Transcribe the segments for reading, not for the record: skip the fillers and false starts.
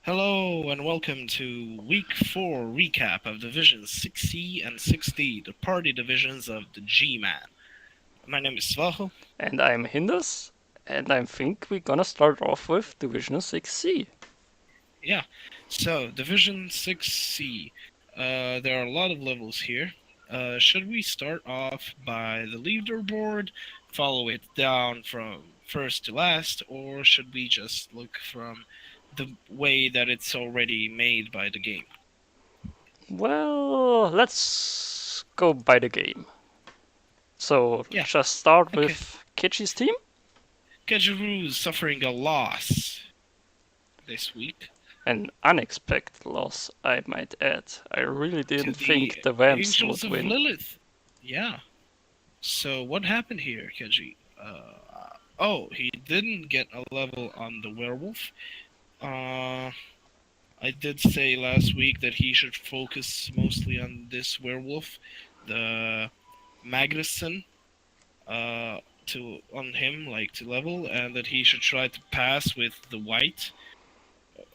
Hello and welcome to Week 4 recap of Divisions 6C and 6D, the party divisions of the G-Man. My name is Svaho. And I'm Hindus, and I think we're gonna start off with Division 6C. Yeah, so Division 6C. There are a lot of levels here. Should we start off by the leaderboard, follow it down from first to last, or should we just look from the way that it's already made by the game? Well, let's go by the game. So, Yeah, just start okay. with Kichi's team, Kajiru's suffering a loss this week an unexpected loss, I might add. I really to didn't the think the Vamps Angels would of win. Lilith. Yeah. So what happened here, Keji? Oh, he didn't get a level on the werewolf. Uh, I did say last week that he should focus mostly on this werewolf, the Magnuson, to on him like to level, and that he should try to pass with the white.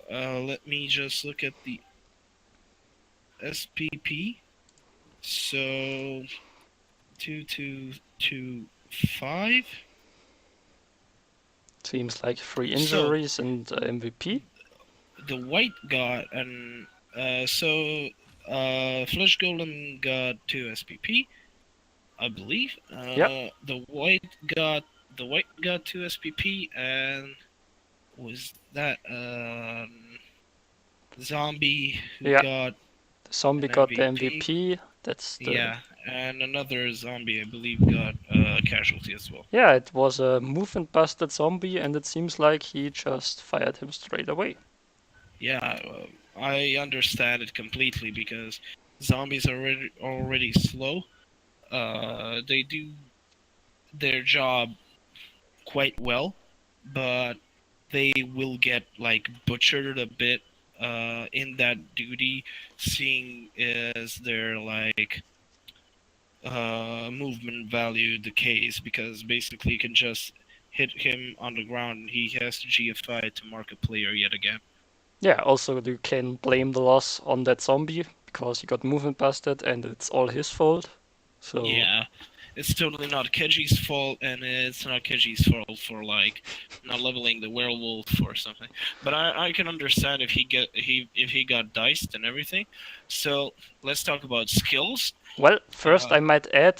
Let me just look at the SPP. So 2225. Seems like 3 So injuries and MVP. the white got an Flesh Golem got 2 SPP, I believe. Yep, The white got 2 SPP, and was that zombie who yeah, got the zombie an got the MVP? MVP. That's the. Yeah, and another zombie I believe got a casualty as well. Yeah, it was a movement busted zombie, and it seems like he just fired him straight away. Yeah, I understand it completely because zombies are already slow. They do their job quite well, but they will get like butchered a bit in that duty, seeing as their like movement value decays because basically you can just hit him on the ground and he has to GFI to mark a player yet again. Yeah, also you can blame the loss on that zombie because he got movement busted and it's all his fault. So Yeah, it's totally not Keji's fault, and it's not Keji's fault for like not leveling the werewolf or something. But I can understand if he got diced and everything. So let's talk about skills. well, first Uh, I might add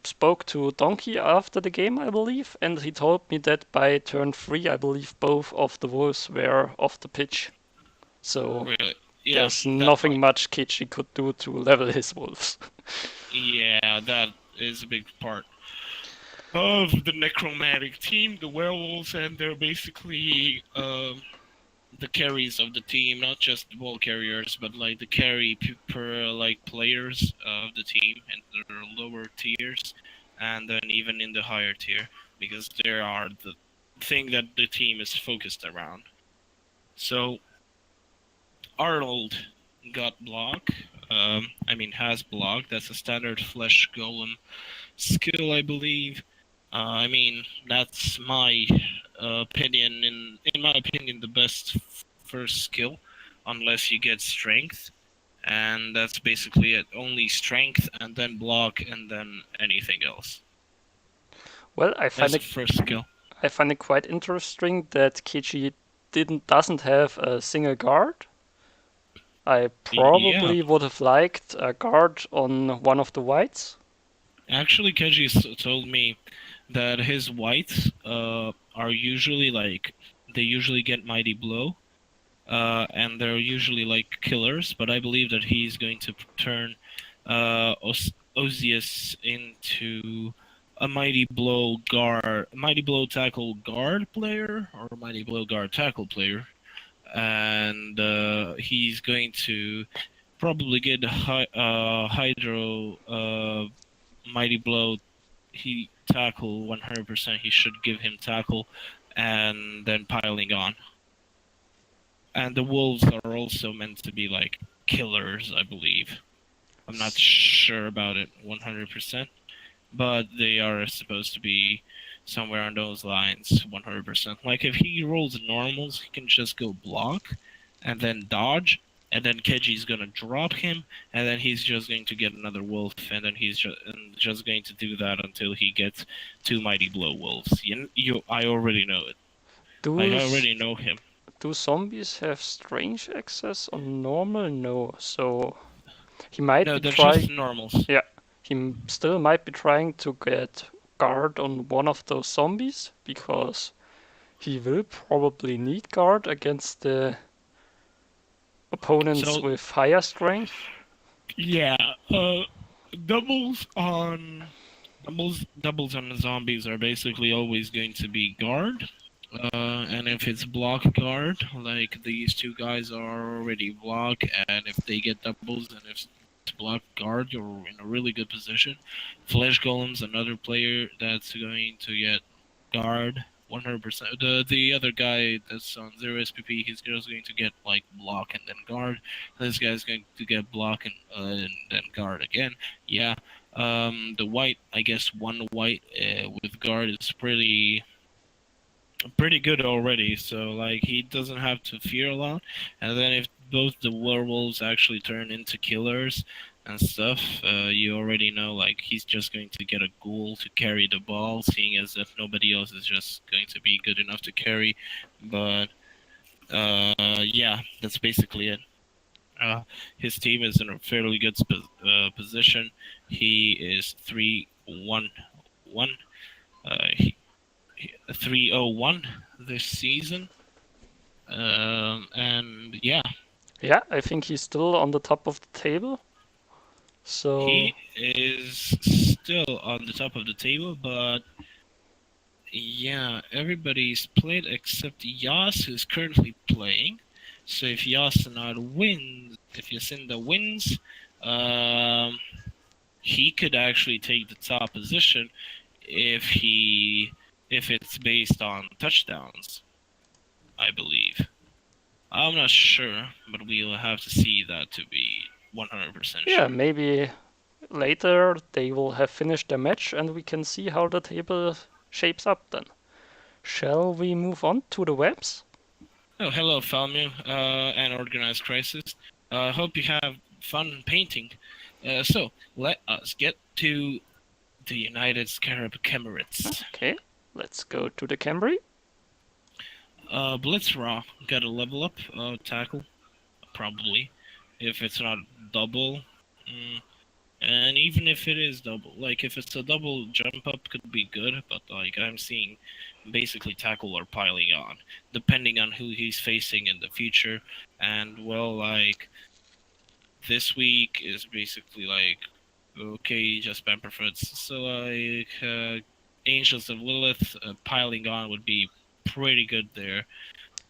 spoke to Donkey after the game, I believe, and he told me that by turn 3, I believe both of the wolves were off the pitch. So really, yeah, there's that nothing part. much Kichi could do to level his wolves. Yeah, that is a big part of the necromantic team, the werewolves, and they're basically the carries of the team, not just the ball carriers, but like the carry per like players of the team in the lower tiers, and then even in the higher tier, because they are the thing that the team is focused around. So Arnold got block. Has block. That's a standard flesh golem skill, I believe. That's my opinion. In my opinion, the best first skill, unless you get strength, and that's basically it. Only strength, and then block, and then anything else. Well, That's the first skill. I find it quite interesting that Kichi doesn't have a single guard. I Yeah, probably would have liked a guard on one of the whites. actually, Keiji told me that his whites are usually like they usually get mighty blow, and they're usually like killers. But I believe that he's going to turn Osius into a mighty blow tackle guard player, or a mighty blow guard tackle player, and he's going to probably get Hydro mighty blow. He tackle 100%. He should give him tackle, and then piling on. And the wolves are also meant to be like killers, I believe. I'm not sure about it 100%, but they are supposed to be somewhere on those lines, 100%. Like if he rolls normals, he can just go block, and then dodge, and then Keji's gonna drop him, and then he's just going to get another wolf, and then he's just going to do that until he gets two mighty blow wolves. I already know it. Like Do I already know him. do zombies have strange access on normal? No. So he might No, be they're just trying. normals. Yeah, he still might be trying to get guard on one of those zombies because he will probably need guard against the opponents So with higher strength. yeah, doubles on doubles on the zombies are basically always going to be guard. And if it's block guard, like these two guys are already block, and if they get doubles, and if it's block guard, you're in a really good position. Flesh Golem's another player that's going to get guard 100%. The other guy that's on 0 SPP, he's just going to get like block and then guard. This guy's going to get block and then guard again. Yeah. The white, I guess one white with guard is pretty good already. So like he doesn't have to fear a lot. And then if both the werewolves actually turn into killers and stuff, you already know like he's just going to get a ghoul to carry the ball, seeing as if nobody else is just going to be good enough to carry. But yeah, that's basically it. His team is in a fairly good position. He is 3-1-1. He 301 this season. And yeah, Yeah, I think he's still on the top of the table. So he is still on the top of the table, but yeah, everybody's played except Yas, who's currently playing. So if Yasunada wins, if Yacinda wins, he could actually take the top position if it's based on touchdowns, I believe. I'm not sure, but we'll have to see that to be 100% yeah, sure. maybe later they will have finished their match and we can see how the table shapes up then. Shall we move on to the webs? Oh, hello, Falmu, and Organized Crisis. Hope you have fun painting. So, let us get to the United Scarab Emirates. Okay, let's go to the Camry. Blitzraw got a level up, tackle, probably. If it's not double. And even if it is double, like if it's a double jump up could be good, but like I'm seeing basically tackle or piling on, depending on who he's facing in the future. And well, like this week is basically like okay, just Pamperfoots. So like Angels of Lilith piling on would be pretty good there.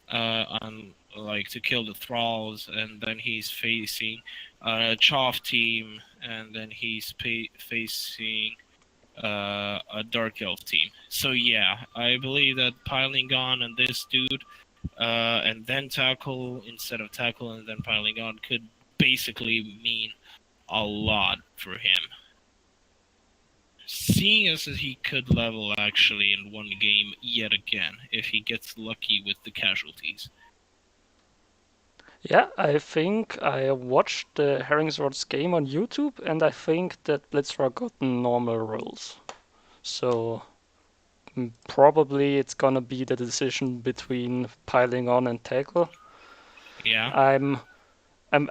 On like to kill the thralls, and then he's facing a Choff team, and then he's facing a Dark Elf team. So yeah, I believe that piling on this dude, and then tackle instead of tackle and then piling on could basically mean a lot for him. Seeing as he could level actually in one game yet again if he gets lucky with the casualties. Yeah, I think I watched the Herringswords game on YouTube and I think that Blitzrock got normal rolls. So probably it's gonna be the decision between piling on and tackle. Yeah.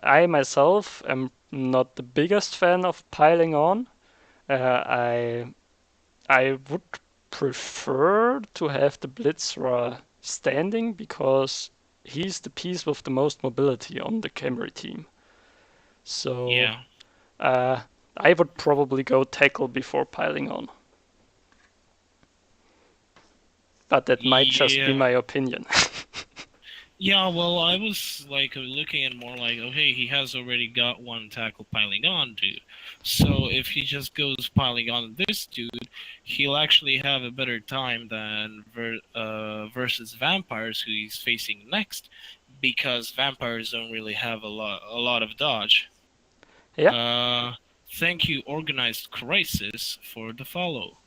I myself am not the biggest fan of piling on. I would prefer to have the Blitzer standing because he's the piece with the most mobility on the Camry team. So Yeah. I would probably go tackle before piling on. But that might just be Yeah. my opinion. Yeah, well, I was like looking at more like, okay, he has already got one tackle piling on dude. So if he just goes piling on this dude, he'll actually have a better time than versus vampires who he's facing next, because vampires don't really have a lot of dodge. Yeah. Thank you, Organized Crisis, for the follow.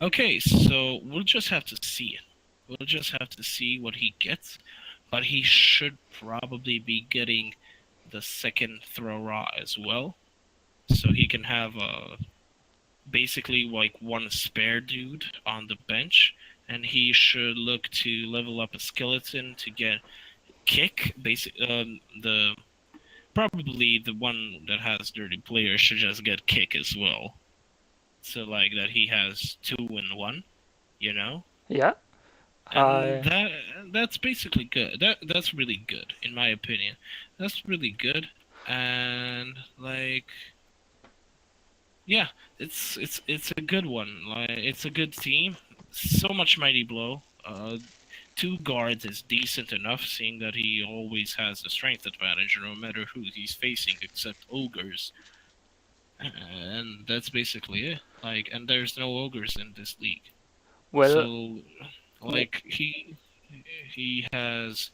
Okay, so we'll just have to see it. We'll just have to see what he gets, but he should probably be getting the second throw raw as well, so he can have basically like one spare dude on the bench, and he should look to level up a skeleton to get kick. The probably the one that has dirty player should just get kick as well. So like that he has 2 in 1, you know? Yeah, And I that's basically good. That's really good in my opinion. That's really good. And like yeah, it's a good one. Like it's a good team. So much mighty blow. 2 guards is decent enough, seeing that he always has a strength advantage, no matter who he's facing, except ogres. And that's basically it. Like, and there's no ogres in this league, well, so w- like he has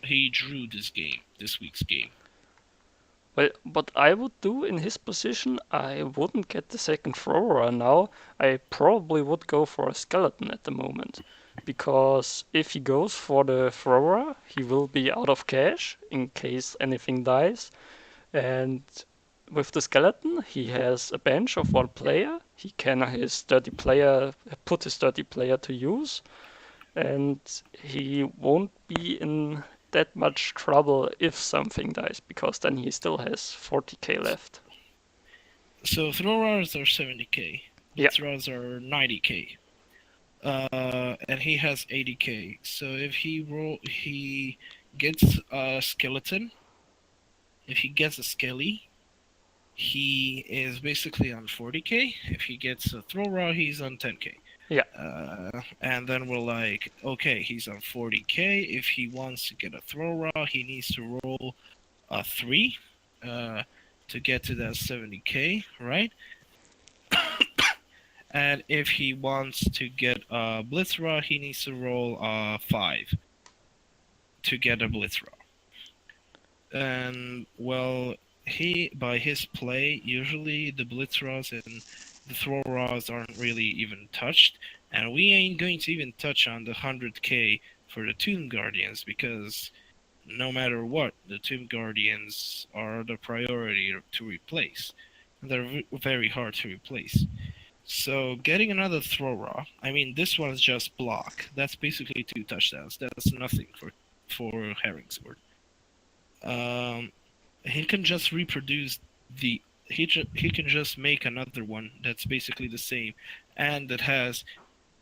he drew this week's game. well, what I would do in his position, I wouldn't get the second thrower now. I probably would go for a skeleton at the moment, because if he goes for the thrower, he will be out of cash in case anything dies. And with the skeleton, he has a bench of 1 player. He can put his 30 player to use, and he won't be in that much trouble if something dies, because then he still has 40k left. So throwers are 70k, Yeah, blitzers are 90k. And he has 80k. So if he gets a skeleton. If he gets a skelly, he is basically on 40k. If he gets a throw raw, he's on 10k. yeah. And then we're like, okay, he's on 40k. If he wants to get a throw raw, he needs to roll a 3 to get to that 70k, right? And if he wants to get a blitz raw, he needs to roll a 5 to get a blitz raw. And well, he by his play, usually the blitz raws and the throw raws aren't really even touched, and we ain't going to even touch on the 100k for the Tomb Guardians, because no matter what, the Tomb Guardians are the priority to replace. They're very hard to replace. So getting another throw raw, I mean, this one's just block. That's basically 2 touchdowns. That's nothing for Herringsword. Um, he can just reproduce the he can just make another one that's basically the same, and that has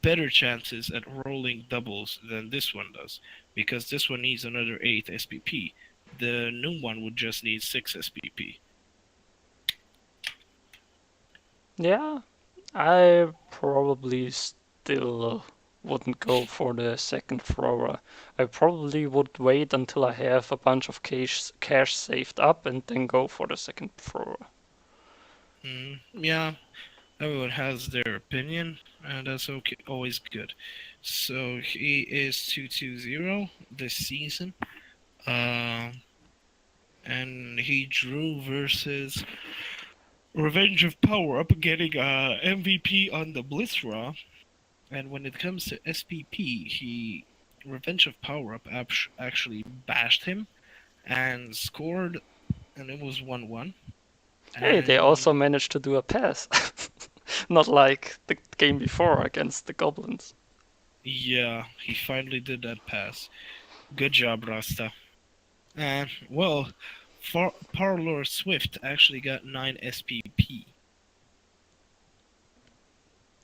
better chances at rolling doubles than this one does, because this one needs another 8 SPP. The new one would just need 6 SPP. Yeah, I probably still wouldn't go for the second thrower. I probably would wait until I have a bunch of cash saved up and then go for the second thrower. Yeah, everyone has their opinion, and that's okay, always good. So he is 2-2-0 this season. Um, and he drew versus Revenge of Power Up, getting MVP on the Blitzra. And when it comes to SPP, he Revenge of Power Up actually bashed him and scored, and it was 1-1. Hey, they And also managed to do a pass. Not like the game before against the Goblins. yeah, he finally did that pass. Good job, Rasta. And well, Parlor Swift actually got 9 SPP.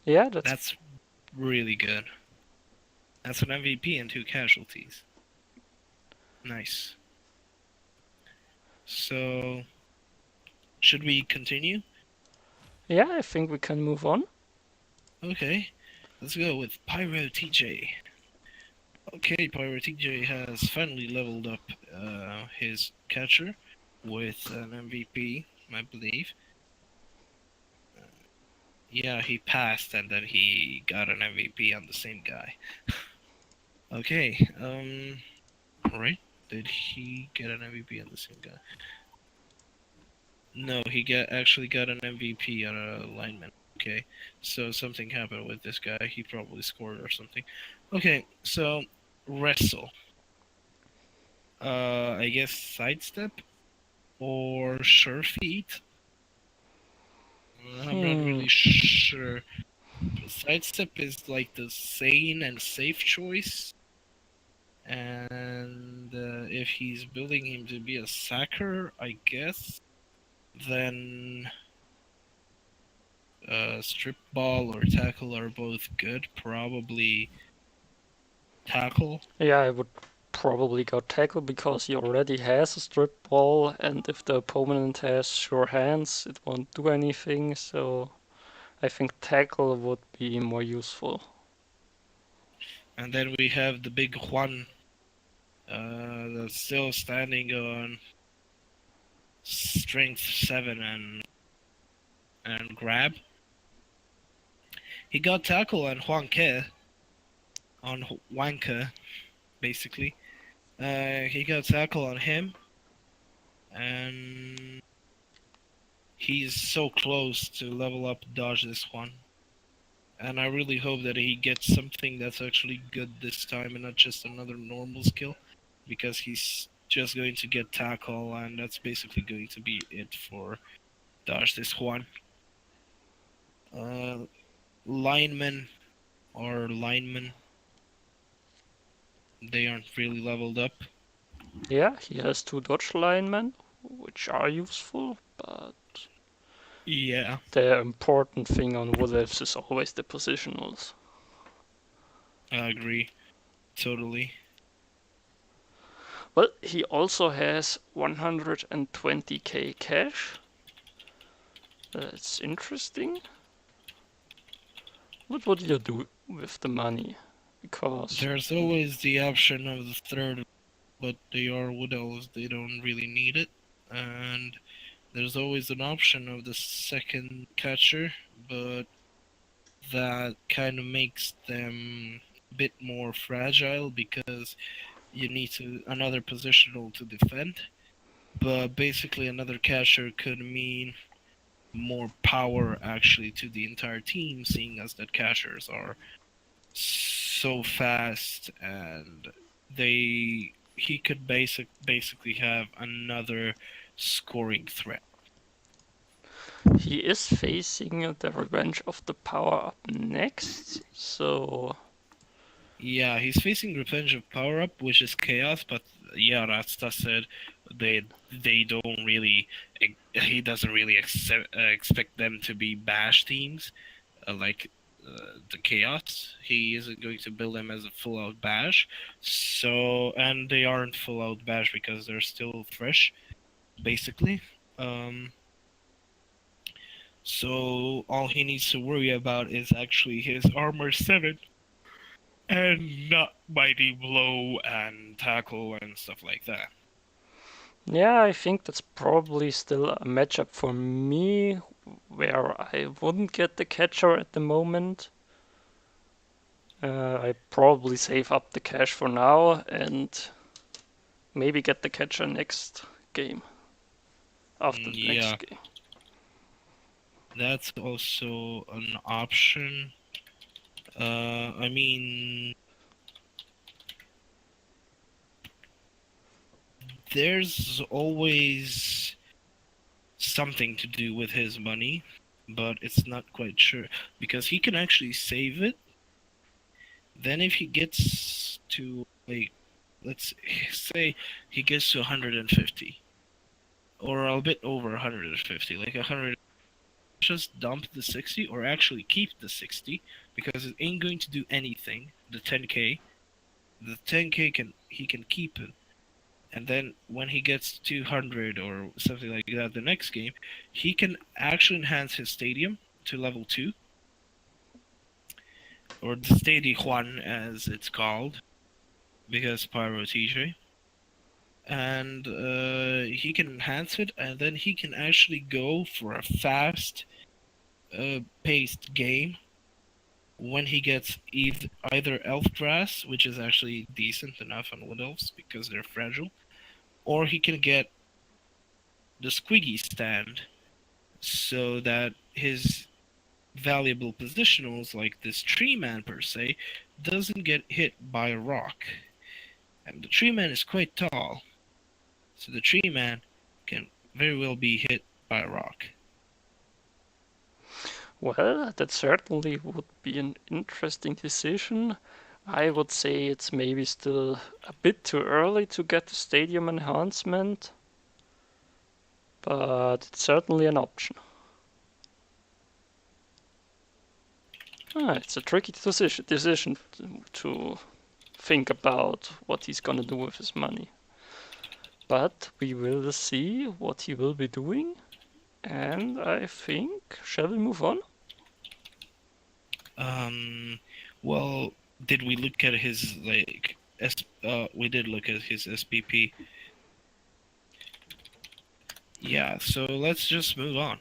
Yeah, that's That's really good. That's an MVP and 2 casualties. Nice. So, should we continue? yeah. I think we can move on. Okay, let's go with Pyro TJ. Okay, Pyro TJ has finally leveled up his catcher with an MVP, I believe. Yeah, he passed and then he got an MVP on the same guy. Okay, right? Did he get an MVP on the same guy? No, he actually got an MVP on a lineman Okay, so something happened with this guy. He probably scored or something. Okay, so wrestle. I guess sidestep or sure feet. I'm not Hmm. really sure. Sidestep is like the sane and safe choice, and if he's building him to be a sacker, I guess, then strip ball or tackle are both good. Probably tackle. Yeah, I would probably go tackle because he already has a strip ball, and if the opponent has sure hands, it won't do anything. So I think tackle would be more useful. And then we have the big Juan that's still standing on strength 7 and grab. He got tackle on Juanke, on Wanka, basically. He got tackle on him, and he's so close to level up dodge this one. And I really hope that he gets something that's actually good this time and not just another normal skill, because he's just going to get tackle, and that's basically going to be it for dodge this one. Uh, linemen or linemen, they aren't really leveled up. Yeah, he has two dodge linemen, which are useful, but Yeah, the important thing on Wood Elves is always the positionals. I agree. Totally. Well, he also has 120k cash. That's interesting. What would you do with the money? Because There's always the option of the third, but they are wood elves, they don't really need it. And there's always an option of the second catcher, but that kind of makes them a bit more fragile because you need to another positional to defend. But basically, another catcher could mean more power actually to the entire team, seeing as that catchers are so fast and he could basically have another scoring threat. he is facing the Revenge of the Power up next, so Yeah, he's facing Revenge of Power Up, which is chaos, but yeah, Rasta said they don't really he doesn't really expect them to be bash teams like the chaos. He isn't going to build them as a full out bash. So and they aren't full out bash because they're still fresh, basically. Um, so all he needs to worry about is actually his armor 7 and not mighty blow and tackle and stuff like that. yeah, I think that's probably still a matchup for me where I wouldn't get the catcher at the moment. I probably save up the cash for now and maybe get the catcher next game. After the Yeah, next game. that's also an option. I mean, there's always something to do with his money, but it's not quite sure because he can actually save it. Then if he gets to like, let's say he gets to 150 or a bit over 150, like 100, just dump the 60 or actually keep the 60 because it ain't going to do anything. The 10k he can keep it. And then when he gets 200 or something like that the next game, he can actually enhance his stadium to level 2, or the Stadi Juan as it's called, because Pyro TJ. And he can enhance it, and then he can actually go for a fast paced game when he gets either Elf Grass, which is actually decent enough on Wood Elves because they're fragile, or he can get the Squiggy stand, so that his valuable positionals like this tree man per se doesn't get hit by a rock. And the tree man is quite tall, so the tree man can very well be hit by a rock. Well, that certainly would be an interesting decision. I would say it's maybe still a bit too early to get the stadium enhancement, but it's certainly an option. It's a tricky decision to think about what he's gonna do with his money. But we will see what he will be doing, and I think, shall we move on? Well, did we look at his we did look at his SPP. Yeah, so let's just move on.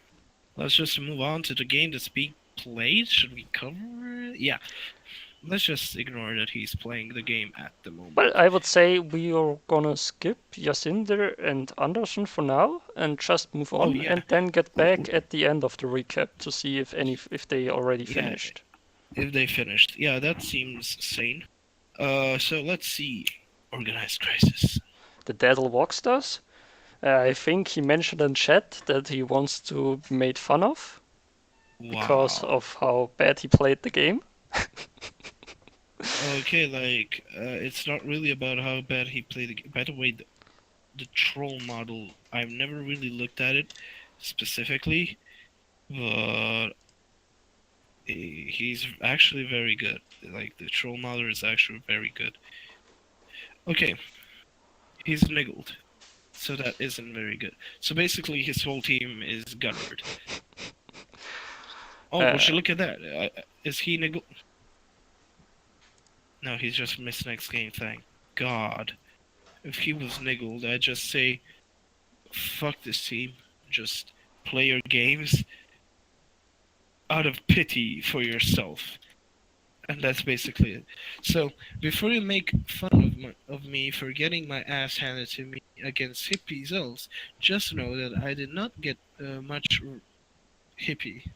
Let's just move on to the game that's being played. Should we cover it? Yeah. Let's just ignore that he's playing the game at the moment. Well, I would say we are gonna skip Jacinder and Anderson for now and just move on, yeah. and then get back at the end of the recap to see if they already finished. If they finished. Yeah, that seems sane. So let's see. Organized Crisis. The Daddle Walks does. I think he mentioned in chat that he wants to be made fun of because of how bad he played the game. Okay, like, it's not really about how bad he played the game. By the way, the troll model, I've never really looked at it specifically, but he's actually very good. Like, the troll model is actually very good. Okay, he's niggled, so that isn't very good. So basically, his whole team is gunnered. Oh, would you look at that? Is he niggled? No, he's just missed next game, thank God. If he was niggled, I'd just say, fuck this team. Just play your games out of pity for yourself. And that's basically it. So, before you make fun of me for getting my ass handed to me against hippie elves, just know that I did not get much hippie.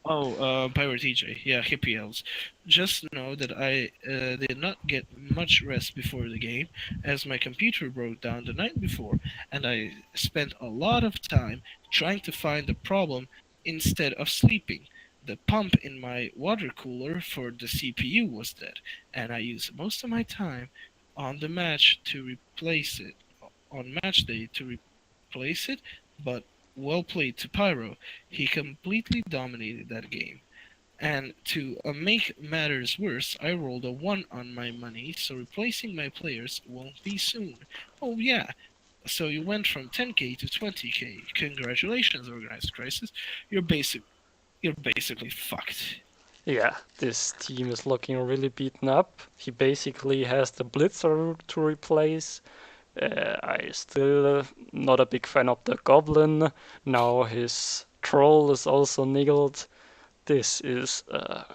Oh, Pirate TJ. Yeah, hippie elves. Just know that I did not get much rest before the game, as my computer broke down the night before, and I spent a lot of time trying to find the problem instead of sleeping. The pump in my water cooler for the CPU was dead, and I used most of my time on the match to replace it, on match day to replace it, but well played to Pyro. He completely dominated that game. And to make matters worse, I rolled a 1 on my money, so replacing my players won't be soon. Oh yeah, so you went from 10k to 20k. Congratulations, Organized Crisis. You're basically fucked. Yeah, this team is looking really beaten up. He basically has the Blitzer to replace. I still not a big fan of the Goblin. Now his Troll is also niggled. This is a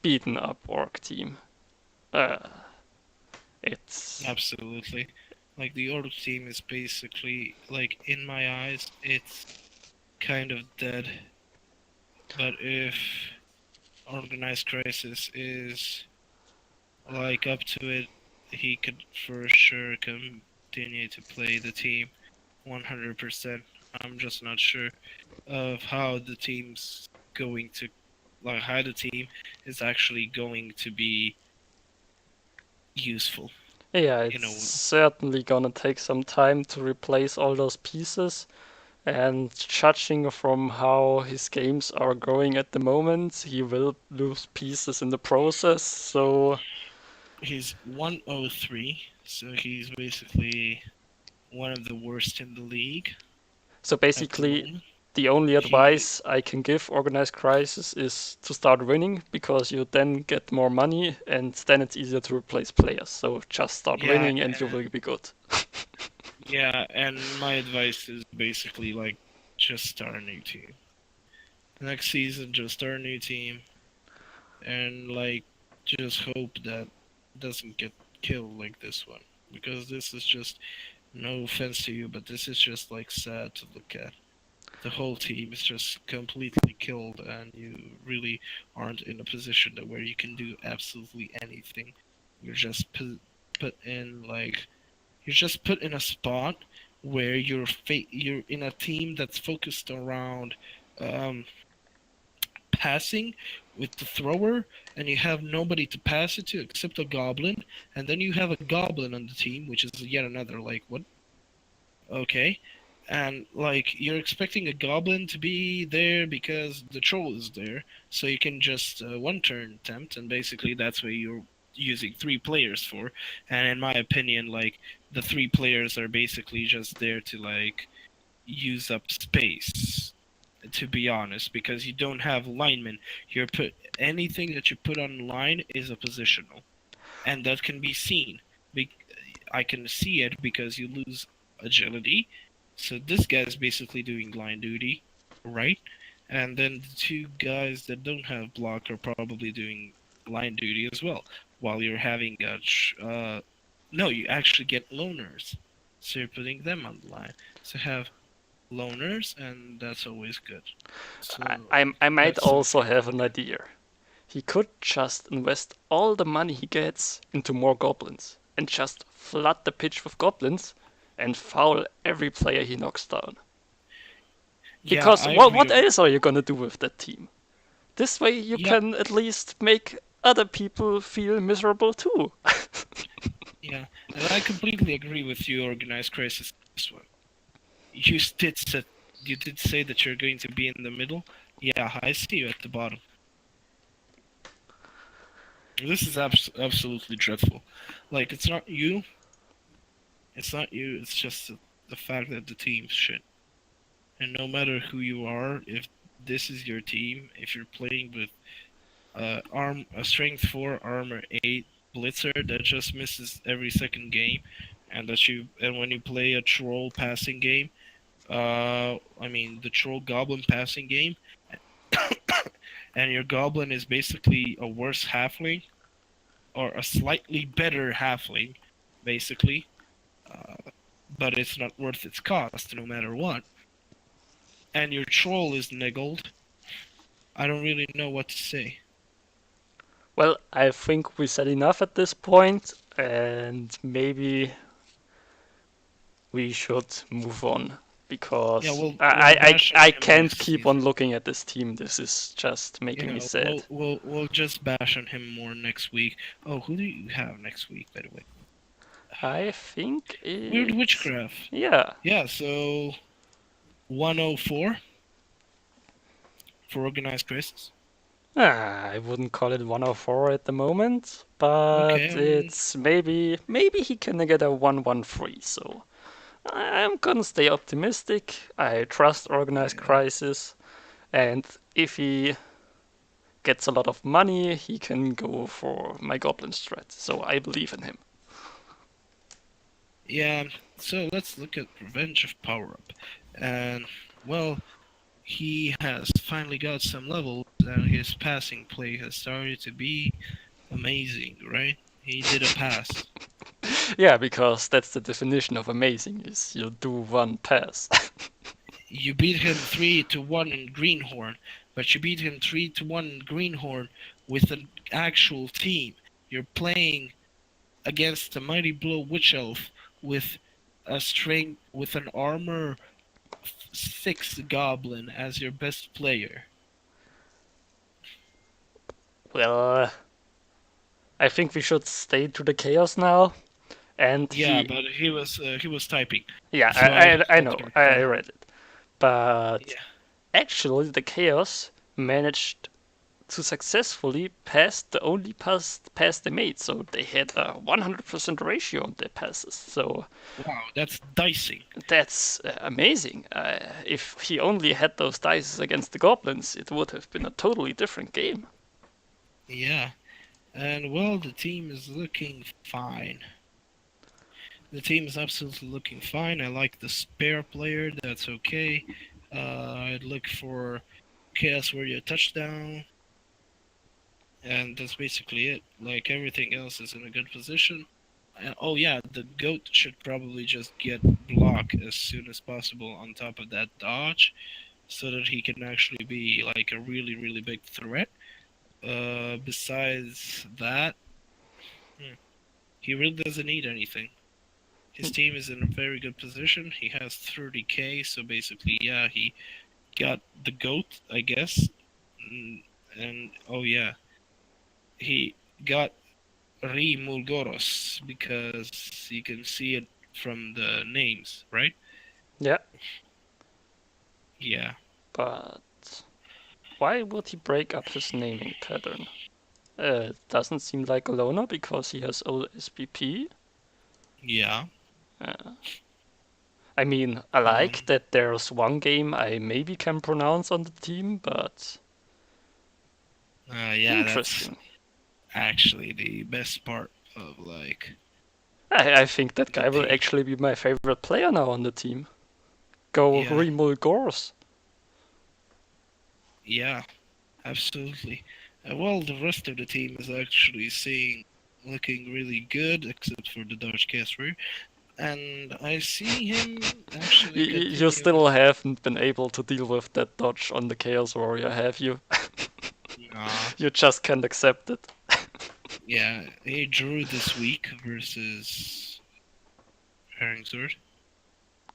beaten up orc team. It's Absolutely. Like, the Orc team is basically, like, in my eyes, it's kind of dead. But if Organized Crisis is like up to it, he could for sure continue to play the team 100%. I'm just not sure of how the team's going to, like, how the team is actually going to be useful. yeah, it's certainly gonna take some time to replace all those pieces. And judging from how his games are going at the moment, he will lose pieces in the process. So he's 103, so he's basically one of the worst in the league. So basically, the only advice I can give Organized Crisis is to start winning, because you then get more money and then it's easier to replace players. So just start winning and you will be good. Yeah, and my advice is basically, like, just start a new team. Next season, just start a new team, and, like, just hope that doesn't get killed like this one, because this is just, no offense to you, but this is just, like, sad to look at. the whole team is just completely killed, and you really aren't in a position where you can do absolutely anything. You're just put in like you're just put in a spot where you're in a team that's focused around um, passing with the thrower, and you have nobody to pass it to except a goblin, and then you have a goblin on the team, which is yet another like what? Okay. And like you're expecting a goblin to be there because the troll is there, so you can just one turn attempt, and basically that's what you're using three players for. And in my opinion, like the three players are basically just there to like use up space, to be honest, because you don't have linemen. You're put anything that you put on line is a positional, and that can be seen. I can see it because you lose agility. So this guy's basically doing line duty, right? And then the two guys that don't have block are probably doing line duty as well. While you're having no, you actually get loners, so you're putting them on the line. So have loners, and that's always good. So I might that's also something to have an look at. idea. He could just invest all the money he gets into more goblins and just flood the pitch with goblins and foul every player he knocks down. Yeah, Because I agree. what else are you gonna do with that team? This way you Yeah, can at least make other people feel miserable too. yeah, and I completely agree with you, organized crisis. This one. You did say that you're going to be in the middle. Yeah, I see you at the bottom. This is absolutely dreadful. Like it's not you. It's not you. It's just the fact that the team's shit. And no matter who you are, if this is your team, if you're playing with a strength 4 armor 8 blitzer that just misses every second game, and when you play a troll passing game, I mean the troll goblin passing game, and your goblin is basically a worse halfling or a slightly better halfling, basically, uh, but it's not worth its cost no matter what. And your troll is niggled. I don't really know what to say. Well, I think we said enough at this point, and maybe we should move on Yeah, because we'll bash on I him can't next keep on season. looking at this team. This is just making me Yeah, sad. we'll just bash on him more next week. Oh, who do you have next week, by the way? I think Weird it's Witchcraft. yeah. Yeah, so 104 for organized crisis. I wouldn't call it 104 at the moment, but Okay, it's maybe he can get a 113. So I'm gonna stay optimistic. I trust Organized yeah, Crisis, and if he gets a lot of money, he can go for my Goblin strat. So I believe in him. yeah. So let's look at Revenge of Power Up, and well, he has finally got some levels, and his passing play has started to be amazing. Right? He did a pass. Yeah, because that's the definition of amazing: is you do one pass. You beat him 3-1 in Greenhorn, but you beat him 3-1 in Greenhorn with an actual team. You're playing against a Mighty Blow Witch Elf with a strength with an armor 6 goblin as your best player. Well, I think we should stay to the chaos now. And Yeah, he, but he was typing, yeah, so I I stopped know, the I recording. read it. But Yeah, actually, the chaos managed to successfully pass the only pass they made. So they had a 100% ratio on their passes. So wow, that's dicing. that's amazing. If he only had those dice against the goblins, it would have been a totally different game. Yeah, and well, the team is looking fine. The team is absolutely looking fine. I like the spare player. That's okay. I'd look for Chaos Warrior touchdown, and that's basically it. Like everything else is in a good position. Oh yeah, the goat should probably just get block as soon as possible on top of that dodge. so that he can actually be like a really, really big threat. Besides that, he really doesn't need anything. His team is in a very good position. He has 30k, so basically, yeah, he got the GOAT, I guess. And oh yeah, he got Rimulgoros because you can see it from the names, right? Yeah, Yeah. but why would he break up his naming pattern? It doesn't seem like a loner because he has OSBP. Yeah. I mean, I like Um. that there's one game I maybe can pronounce on the team, but Yeah, that's interesting. actually the best part of like I think that the guy will team. actually be my favorite player now on the team. Go Yeah. Remoul Gors. Yeah. Absolutely. Well, the rest of the team is actually looking really good, except for the Dutch Casper, and I see him actually You continue. still haven't been able to deal with that dodge on the Chaos Warrior, have you? Nah, You just can't accept it. yeah, he drew this week versus Herringsword.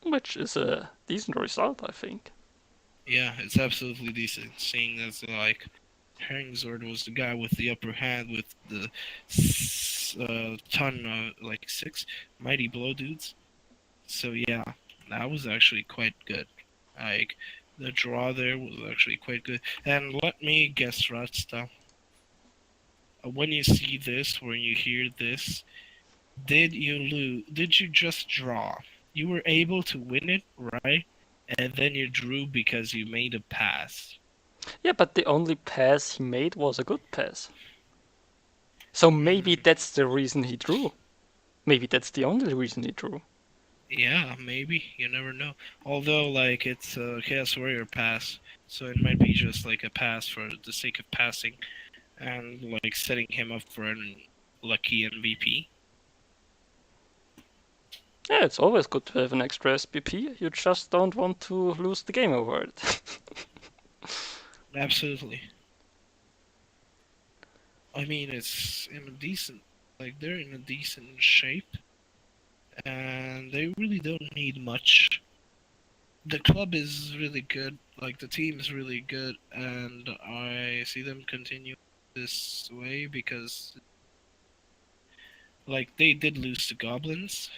Which is a decent result, I think. Yeah, it's absolutely decent, seeing as like Herringsword was the guy with the upper hand with the ton of like 6 mighty blow dudes. So yeah, that was actually quite good. Like the draw there was actually quite good. And let me guess, Ratsta. When you see this, when you hear this, did you lose? Did you just draw? You were able to win it, right? And then you drew because you made a pass. Yeah, but the only pass he made was a good pass. So maybe Hmm. that's the reason he drew. Maybe that's the only reason he drew. Yeah, maybe. You never know. Although, like, it's a Chaos Warrior pass, so it might be just like a pass for the sake of passing and like setting him up for an lucky MVP. Yeah, it's always good to have an extra SPP. You just don't want to lose the game over it. Absolutely. I mean, it's in a decent, like, they're in a decent shape, and they really don't need much. The club is really good, like, the team is really good, and I see them continue this way because, like, they did lose to Goblins,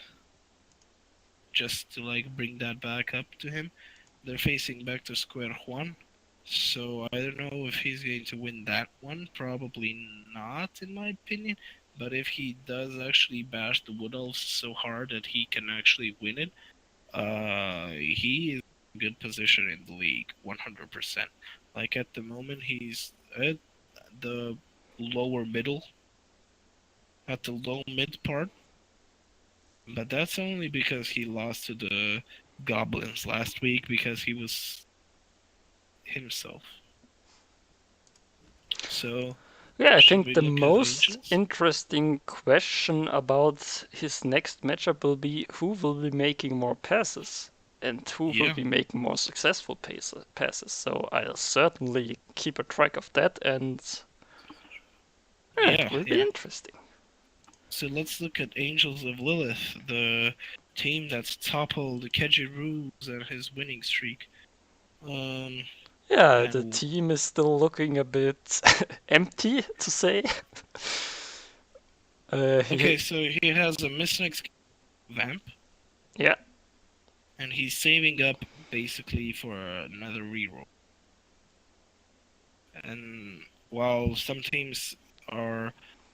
just to, like, bring that back up to him. They're facing back to square one. So I don't know if he's going to win that one. Probably not, in my opinion. But if he does actually bash the Wood Elves so hard that he can actually win it, he is in a good position in the league, 100%. Like at the moment, he's at the lower middle, at the low mid part. But that's only because he lost to the Goblins last week because he was himself. So Yeah, I should think we the look at most Angels? interesting question about his next matchup will be who will be making more passes and who will Yeah, be making more successful passes. So I'll certainly keep a track of that, and yeah, it yeah, will be yeah. interesting. So let's look at Angels of Lilith, the team that's toppled Kejiroos and his winning streak. Um, Yeah, the and team is still looking a bit empty, to say. okay, so he has a Misnex Vamp, Yeah, and he's saving up basically for another reroll. And while some teams are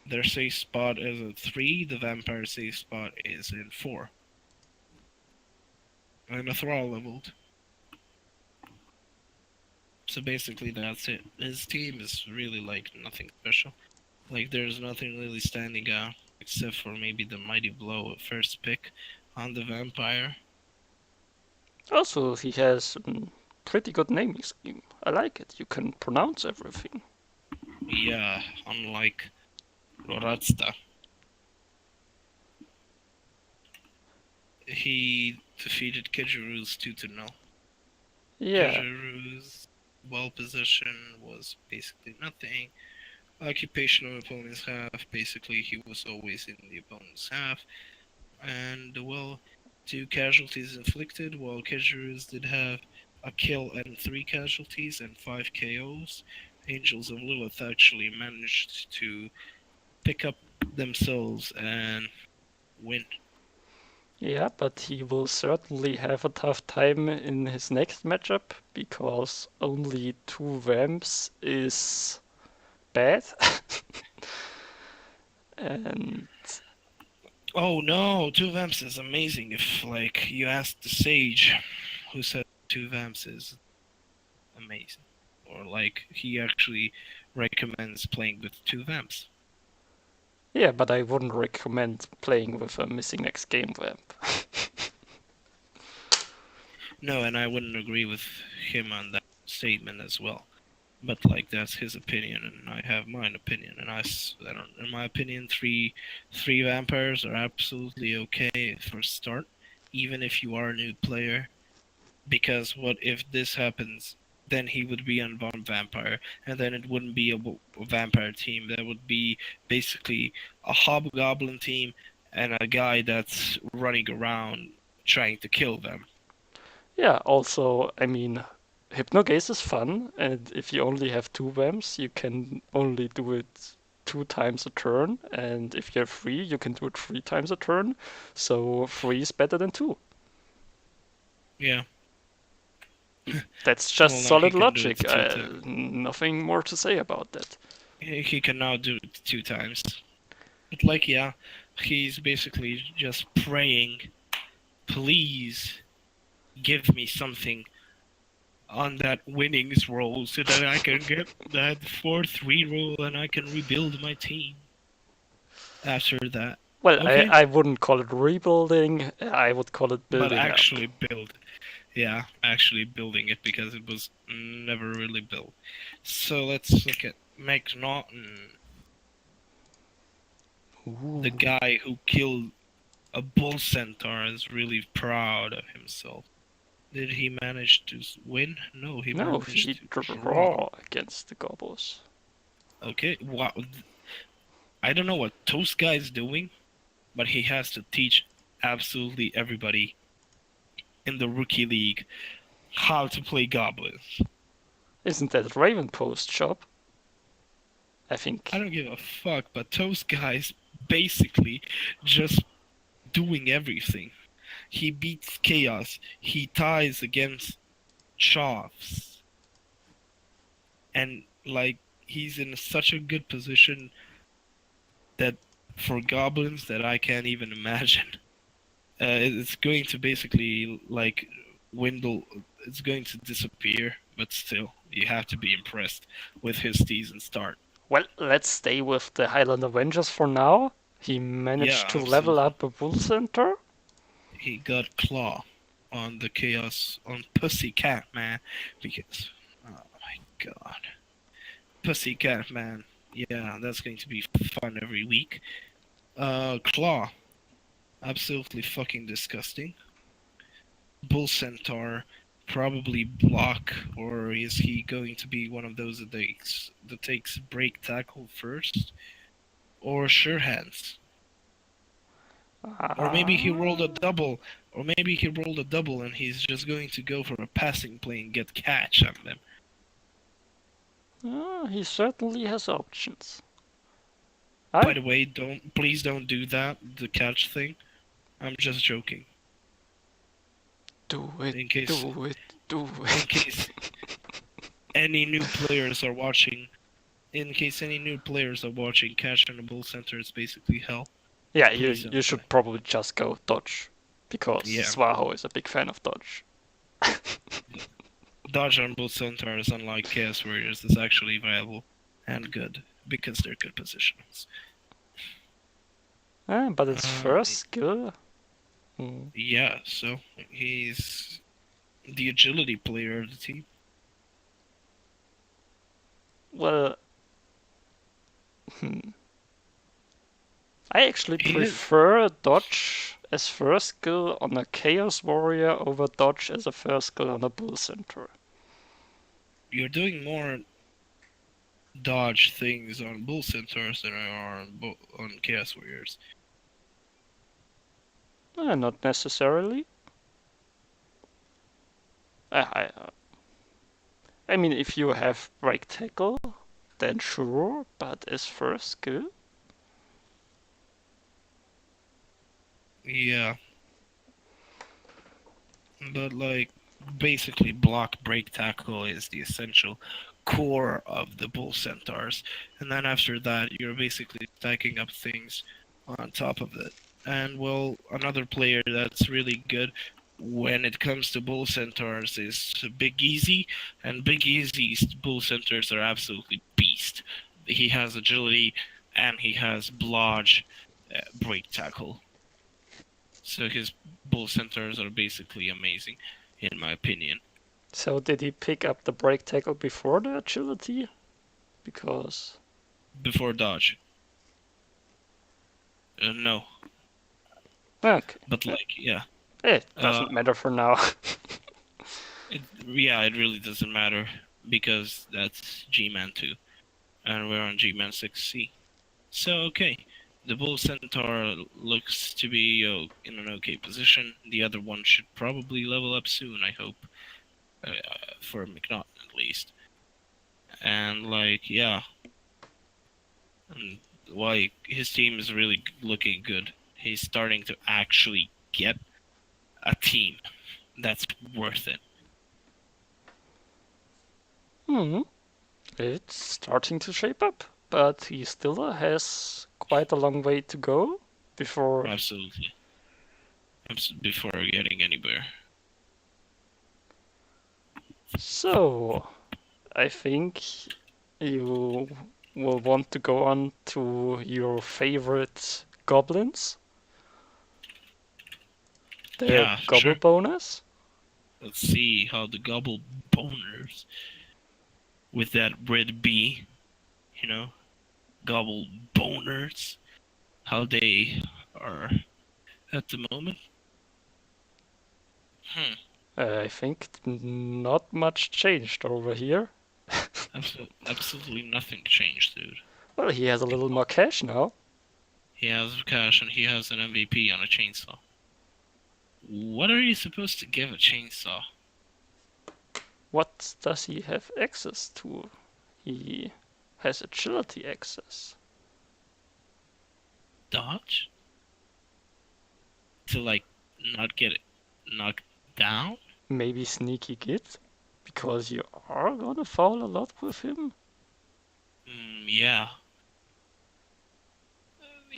their safe spot is at 3, the Vampire safe spot is in 4. And a Thrall leveled. So basically, that's it. His team is really like nothing special. Like there's nothing really standing out except for maybe the mighty blow at first pick on the vampire. also he has a pretty good naming scheme. I like it. You can pronounce everything. Yeah, unlike Loratsta, he defeated Kejiru's 2-0. Yeah, Kazuru's wall position was basically nothing. Occupation of opponent's half, basically he was always in the opponent's half. And well, 2 casualties inflicted, while Kazuru's did have a kill and 3 casualties and 5 KOs. Angels of Lilith actually managed to pick up themselves and win. yeah, but he will certainly have a tough time in his next matchup because only 2 Vamps is bad. And Oh no, 2 Vamps is amazing. If like you asked the sage who said 2 Vamps is amazing. Or like he actually recommends playing with 2 Vamps. yeah, but I wouldn't recommend playing with a missing next game Vamp. No, and I wouldn't agree with him on that statement as well. But like that's his opinion, and I have mine opinion, and I don't. In my opinion, three vampires are absolutely okay for start, even if you are a new player. Because what if this happens? Then he would be on one vampire, and then it wouldn't be a vampire team. That would be basically a hobgoblin team and a guy that's running around trying to kill them. Yeah, also, I mean, Hypnogaze is fun, and if you only have 2 Vamps, you can only do it 2 times a turn, and if you have 3, you can do it 3 times a turn, so 3 is better than 2. Yeah. That's just Well, now he solid can do it logic. 2 times. Nothing more to say about that. He can now do it 2 times. But like, yeah, he's basically just praying, please give me something on that winnings roll so that I can get that 4th reroll and I can rebuild my team after that. Well, Okay, I wouldn't call it rebuilding, I would call it but building up. actually build. Yeah, actually building it because it was never really built. So let's look at McNaughton, the Ooh. guy who killed a bull centaur, is really proud of himself. Did he manage to win? No, he No, managed he to draw. draw against the Gobbles. Okay, wow. I don't know what Toast Guy is doing, but he has to teach absolutely everybody in the rookie league how to play goblins. Isn't that Raven Post job? I I think. don't give a fuck, but Toast Guy's basically just doing everything. He beats Chaos, he ties against Chaffs, and like he's in such a good position that for goblins that I can't even imagine. It's going to basically like dwindle. It's going to disappear, but still, you have to be impressed with his season start. Well, let's stay with the Highland Avengers for now. He managed Yeah, to level absolutely. up a Bull Center. He got Claw on the Chaos on Pussycat Man because, oh my god, Pussycat Man. Yeah, that's going to be fun every week. Claw, absolutely fucking disgusting. Bull Centaur, probably block, or is he going to be one of those that takes break tackle first, or sure hands, or maybe he rolled a Ah, double, or maybe he rolled a double and he's just going to go for a passing play and get catch on them. he certainly has options. By I the way, please don't do that, the catch thing. I'm just joking. do it, In case, do it, do in it. case any new players are watching, catch on the bull center is basically hell. Yeah, Please you don't do should it. probably just go dodge, because Yeah. Swaho is a big fan of dodge. Dodge on both centaurs, unlike Chaos Warriors, is actually viable and good because they're good positionals. But it's Uh, first skill. Hmm. yeah, so he's the agility player of the team. Well, I actually He is. prefer dodge as first skill on a Chaos Warrior over dodge as a first skill on a Bull Centaur. You're doing more dodge things on Bull Centaurs than I are on Chaos Warriors. Not necessarily. I mean, if you have break tackle, then sure, but as first skill? Yeah. But like basically block break tackle is the essential core of the Bull Centaurs. And then after that you're basically stacking up things on top of it. And well, another player that's really good when it comes to Bull Centaurs is Big Easy, and Big Easy's Bull Centaurs are absolutely beast. He has agility and he has blodge break tackle. So his Bull Centaurs are basically amazing, in my opinion. So did he pick up the break tackle before the agility? Because... Before dodge. No. Okay. But like, yeah. It doesn't matter for now. It really doesn't matter because that's G-Man 2. And we're on G-Man 6C. So, okay. The Bull Centaur looks to be in an okay position. The other one should probably level up soon, I hope. For McNaughton, at least. And, like, yeah. And why his team is really looking good. He's starting to actually get a team that's worth it. It's starting to shape up, but he still has quite a long way to go before... Absolutely. Before getting anywhere. So, I think you will want to go on to your favorite goblins. The Yeah, gobble sure. bonus. Let's see how the gobble boners with that red B, gobble boners, how they are at the moment. I think not much changed over here. Absolutely nothing changed, dude. Well, he has a little more cash now. He has cash and he has an MVP on a chainsaw. What are you supposed to give a chainsaw? What does he have access to? He has agility access. Dodge? To like not get it knocked down? Maybe sneaky git? Because you are gonna foul a lot with him. Yeah.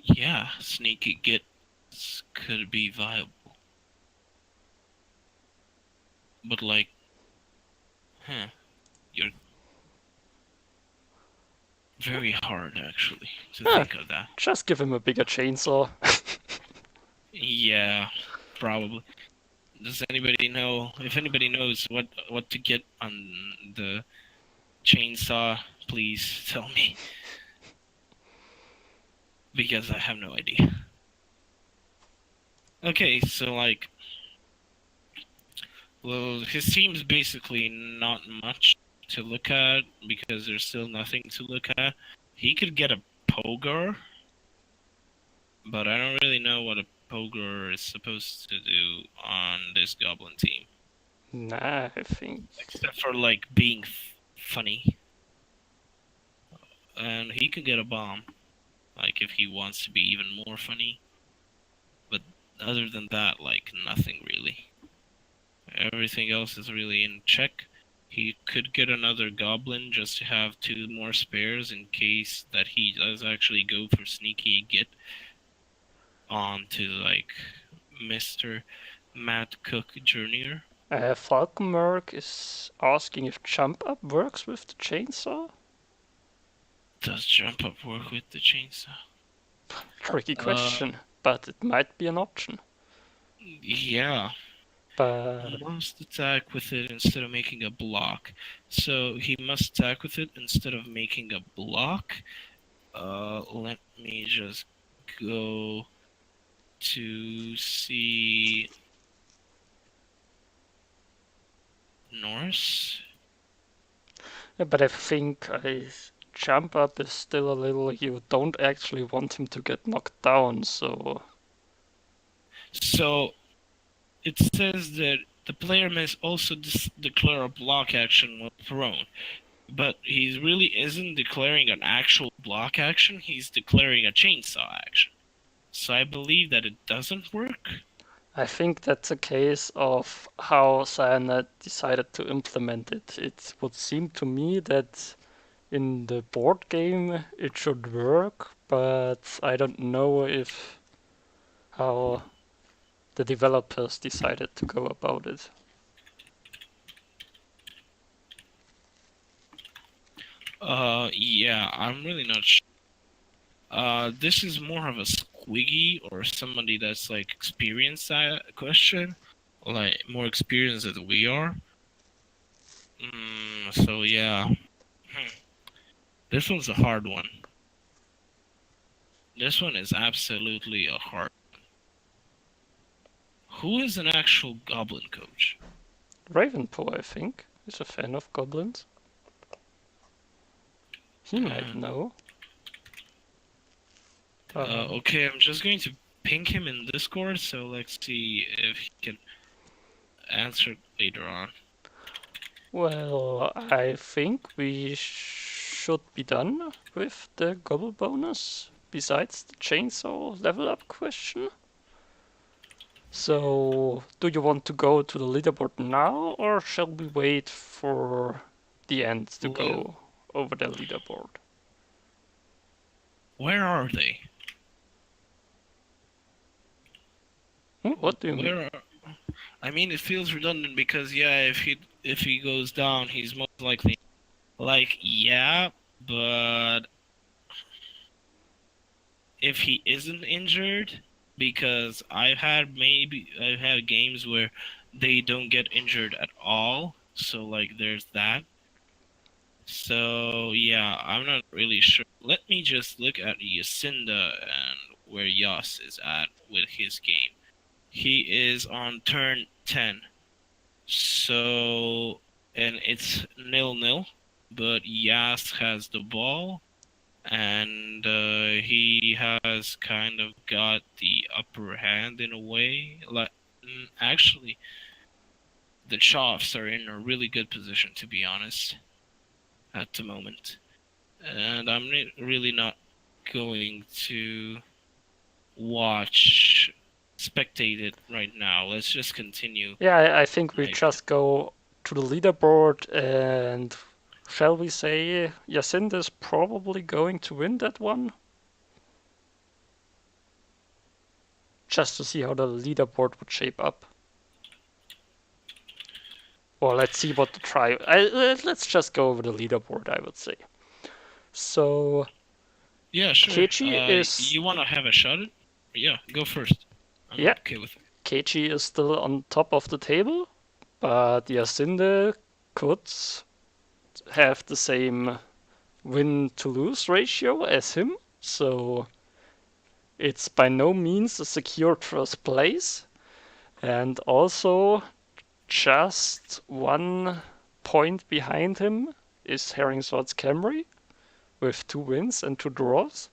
Yeah, sneaky gets could be viable. But like, you're very hard actually to think of that. Just give him a bigger chainsaw. Yeah, probably. Does anybody know? If anybody knows what to get on the chainsaw, please tell me. Because I have no idea. Okay, so like, well, his team's basically not much to look at because there's still nothing to look at. He could get a Pogar, but I don't really know what a Pogar is supposed to do on this Goblin team. Nah, I think... Except for, like, being funny. And he could get a bomb, like, if he wants to be even more funny. But other than that, like, nothing really. Everything else is really in check. He could get another Goblin just to have 2 more spares in case that he does actually go for sneaky git on to, like, Mr. Matt Cook Jr. Falkenberg is asking if jump up works with the chainsaw? Does jump up work with the chainsaw? Tricky question, but it might be an option. Yeah. But Must attack with it instead of making a block. So he must attack with it instead of making a block. Let me just go to see Norse. But I think jump up is still a little. You don't actually want him to get knocked down, so So it says that the player may also declare a block action when thrown, but he really isn't declaring an actual block action, he's declaring a chainsaw action. So I believe that it doesn't work. I think that's a case of how Cyanide decided to implement it. It would seem to me that in the board game it should work, but I don't know if how the developers decided to go about it. Yeah, I'm really not sure. This is more of a squiggy or somebody that's like experienced that question, like more experienced than we are. So yeah, this one's a hard one. This one is absolutely a hard. Who is an actual goblin coach? Ravenpool, I think, is a fan of goblins. He might Uh, know. okay, I'm just going to ping him in Discord, so let's see if he can answer later on. Well, I think we should be done with the gobble bonus, besides the chainsaw level up question. So, do you want to go to the leaderboard now, or shall we wait for the end to go over the leaderboard? Where are they? What do you mean? Where are... I mean, it feels redundant because yeah, if he goes down, he's most likely like yeah, but if he isn't injured, because I've had games where they don't get injured at all, so like there's that. So yeah, I'm not really sure. Let me just look at Yacinda and where Yas is at with his game. He is on turn 10. So, and it's 0-0, but Yas has the ball, and he has kind of got the upper hand in a way. Like, actually, the Choffs are in a really good position, to be honest, at the moment. And I'm really not going to spectate it right now. Let's just continue. Yeah, I think we Like, just go to the leaderboard and shall we say Jacinda's probably going to win that one? Just to see how the leaderboard would shape up. Or let's see what the try. Let's just go over the leaderboard, I would say. So yeah, sure. Keiji is You want to have a shot at? Yeah, go first. I'm yeah, okay with it. Keiji is still on top of the table, but Yacinde could have the same win to lose ratio as him, so it's by no means a secured first place. And also, just 1 point behind him is Herringsworth's Camry with 2 wins and 2 draws.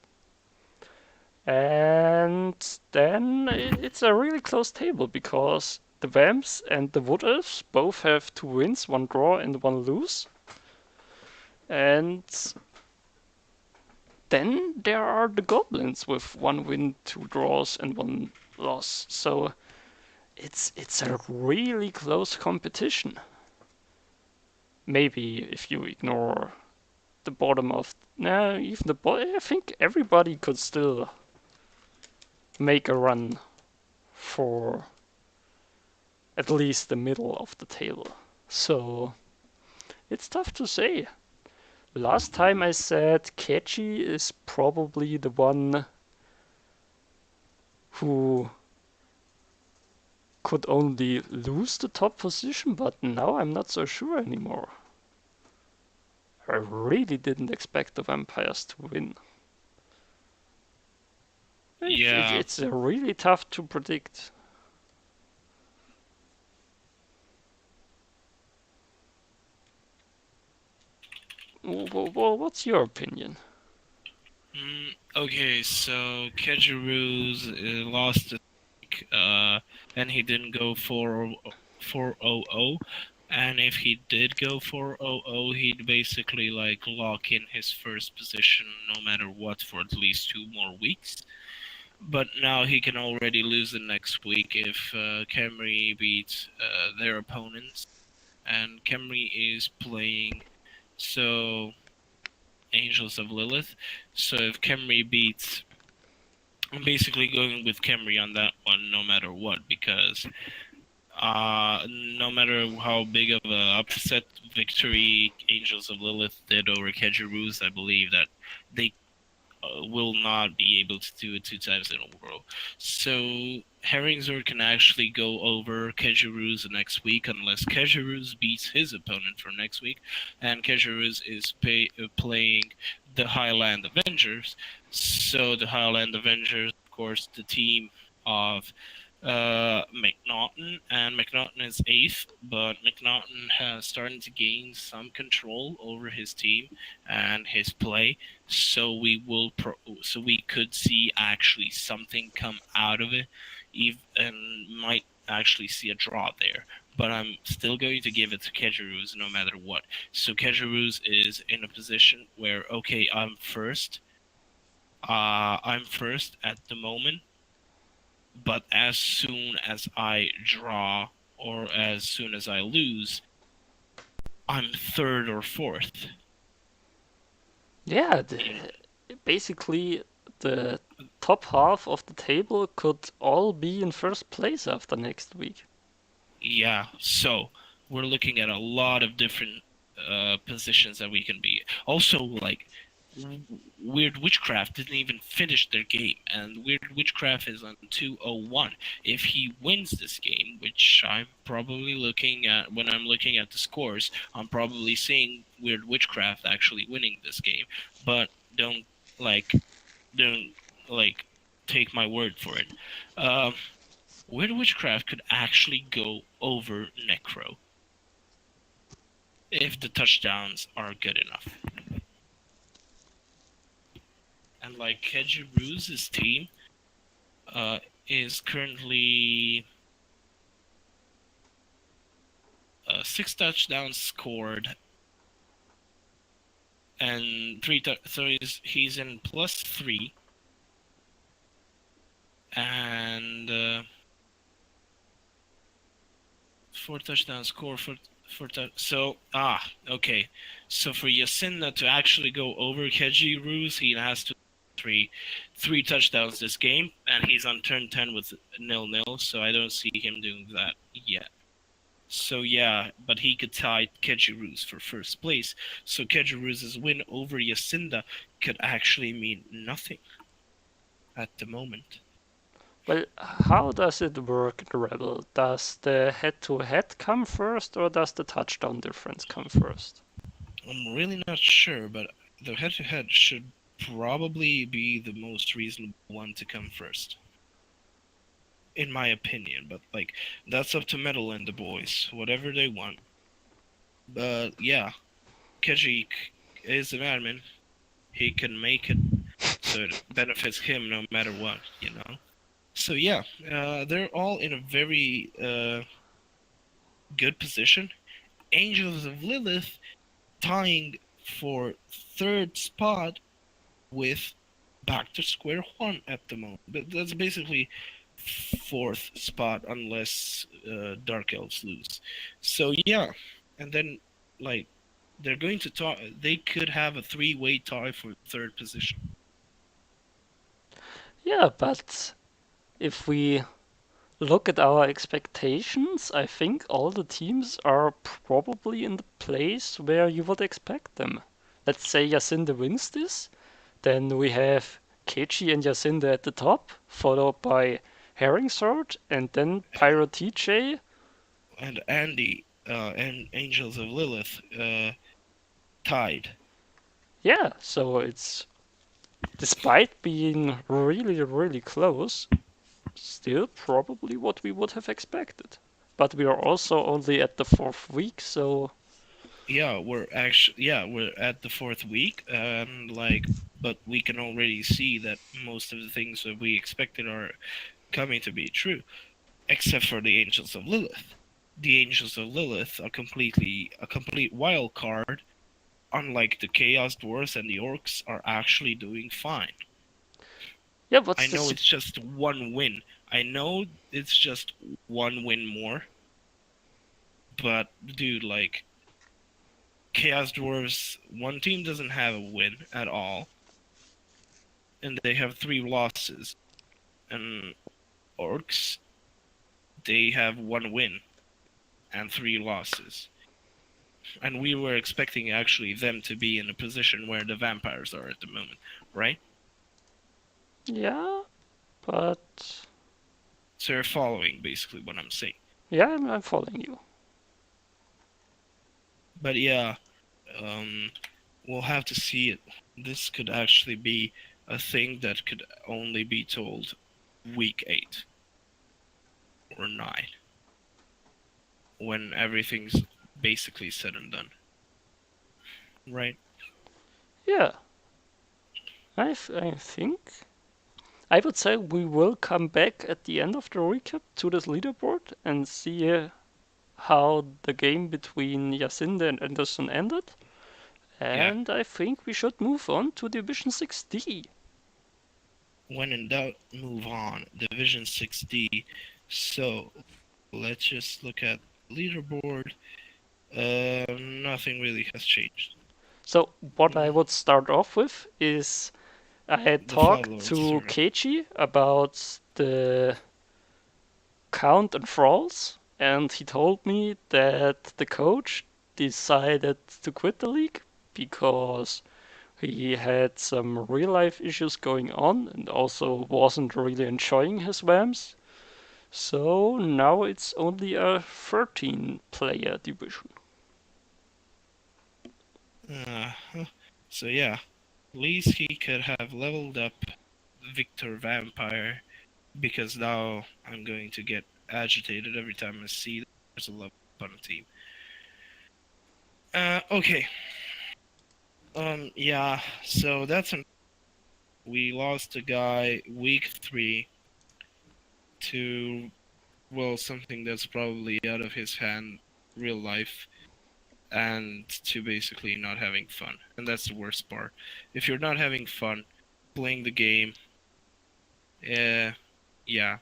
And then it's a really close table because the Vamps and the Wood Elves both have 2 wins, 1 draw, and 1 lose. And then there are the Goblins with 1 win, 2 draws, and 1 loss. So it's a really close competition. Maybe if you ignore the bottom of even the bottom, I think everybody could still make a run for at least the middle of the table. So it's tough to say. Last time I said Kechi is probably the one who could only lose the top position, but now I'm not so sure anymore. I really didn't expect the Vampires to win. Yeah. It's really tough to predict. What's your opinion? Okay, so Kejiru's lost this week, and he didn't go 4-0. And if he did go 4-0, he'd basically like lock in his first position no matter what for at least 2 more weeks. But now he can already lose the next week if Camry beats their opponents. And Camry is playing so Angels of Lilith. So if Camry beats, I'm basically going with Camry on that one, no matter what, because no matter how big of a upset victory Angels of Lilith did over Kejerus, I believe that they will not be able to do it 2 times in a row. So Herringzord can actually go over Kejerus next week unless Kejerus beats his opponent for next week, and Kejerus is playing the Highland Avengers. So the Highland Avengers, of course, the team of McNaughton, and McNaughton is 8th, but McNaughton has started to gain some control over his team and his play. So so we could see actually something come out of it, and might actually see a draw there. But I'm still going to give it to Kejerus no matter what. So Kejerus is in a position where okay, I'm first. I'm first at the moment, but as soon as I draw or as soon as I lose, I'm third or fourth. Yeah, basically the top half of the table could all be in first place after next week. Yeah, so we're looking at a lot of different positions that we can be. Also, like Weird Witchcraft didn't even finish their game, and Weird Witchcraft is on 201. If he wins this game, which I'm probably looking at when I'm looking at the scores, I'm probably seeing Weird Witchcraft actually winning this game. But like don't like take my word for it. Um, Weird Witchcraft could actually go over Necro if the touchdowns are good enough. And like Kejiru's team is currently 6 touchdowns scored and so he's in +3 and 4 touchdowns scored so okay. So for Yacinda to actually go over Kejiru's, he has to three touchdowns this game, and he's on turn 10 with 0-0. So I don't see him doing that yet. So yeah, but he could tie Kejiru's for first place. So Kejiru's win over Yacinda could actually mean nothing at the moment. Well, how does it work in Rebbl? Does the head-to-head come first, or does the touchdown difference come first? I'm really not sure, but the head-to-head should probably be the most reasonable one to come first, in my opinion. But like, that's up to Metal and the boys, whatever they want. But yeah, Keji is an admin. He can make it, so it benefits him no matter what, you know. So yeah, they're all in a very good position. Angels of Lilith tying for third spot with back to square one at the moment. But that's basically fourth spot unless Dark Elves lose. So yeah, and then like they're going to talk. They could have a 3-way tie for third position. Yeah, but if we look at our expectations, I think all the teams are probably in the place where you would expect them. Let's say Yacinda wins this, then we have Keiji and Yacinda at the top, followed by Herring Sword, and then Pyro TJ. And Andy and Angels of Lilith tied. Yeah, so it's despite being really, really close, still probably what we would have expected. But we are also only at the fourth week, so we're at the fourth week, and but we can already see that most of the things that we expected are coming to be true, except for the Angels of Lilith. The Angels of Lilith are a complete wild card. Unlike the Chaos Dwarfs and the Orcs, are actually doing fine. yeah, I what's know the it's just one win. I know it's just one win more, but dude, Chaos Dwarfs, one team doesn't have a win at all, and they have 3 losses. And Orcs, they have 1 win and 3 losses. And we were expecting actually them to be in a position where the vampires are at the moment, right? Yeah, but So you're following basically what I'm saying. yeah, I'm following you. But yeah, um, we'll have to see it. This could actually be a thing that could only be told week 8 or 9 when everything's basically said and done. Right? Yeah, I think I would say we will come back at the end of the recap to this leaderboard and see how the game between Jacinda and Anderson ended. Yeah. And I think we should move on to Division 6D. When in doubt, move on. Division 6D. So, let's just look at leaderboard. Nothing really has changed. So, what I would start off with is I had The Fly talked Lord to servant. Keiji about the count and thralls, and he told me that the coach decided to quit the league because he had some real life issues going on and also wasn't really enjoying his VAMs. So now it's only a 13 player division. Uh, so yeah, at least he could have leveled up Victor Vampire, because now I'm going to get agitated every time I see there's a level up on a team. Okay. Yeah, so we lost a guy week 3 to, well, something that's probably out of his hand, real life, and to basically not having fun. And that's the worst part. If you're not having fun playing the game, yeah,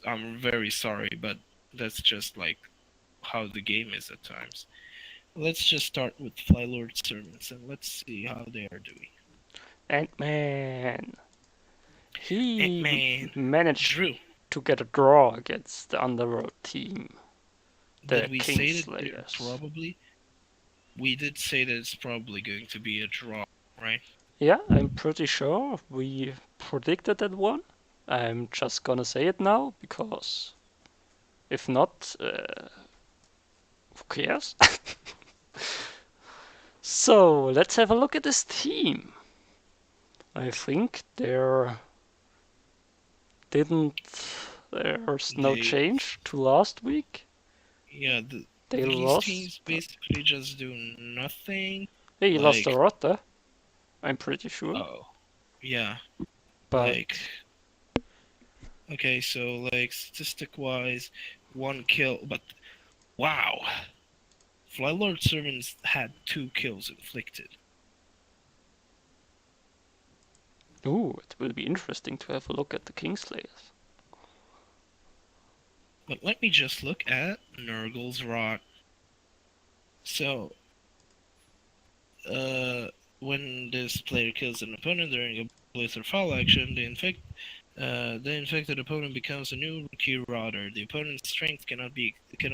I'm very sorry, but that's just how the game is at times. Let's just start with Flylord Servants and let's see how they are doing. Ant-Man. He Man, managed Drew, to get a draw against the Underworld team, did the we say that Kingslayers. probably? We did say that it's probably going to be a draw, right? Yeah, I'm pretty sure we predicted that one. I'm just gonna say it now because if not, who cares? So let's have a look at this team. I think didn't there's no They, change to last week. yeah, They these lost. teams basically just do nothing. He lost a Like, Rota, I'm pretty sure. oh, yeah, like, But okay, so statistic wise, 1 kill, but wow, Flylord Servants had 2 kills inflicted. ooh, it will be interesting to have a look at the Kingslayers. But let me just look at Nurgle's Rot. So, uh, when this player kills an opponent during a Blitz or Foul action, the infected opponent becomes a new key rotter. The opponent's strength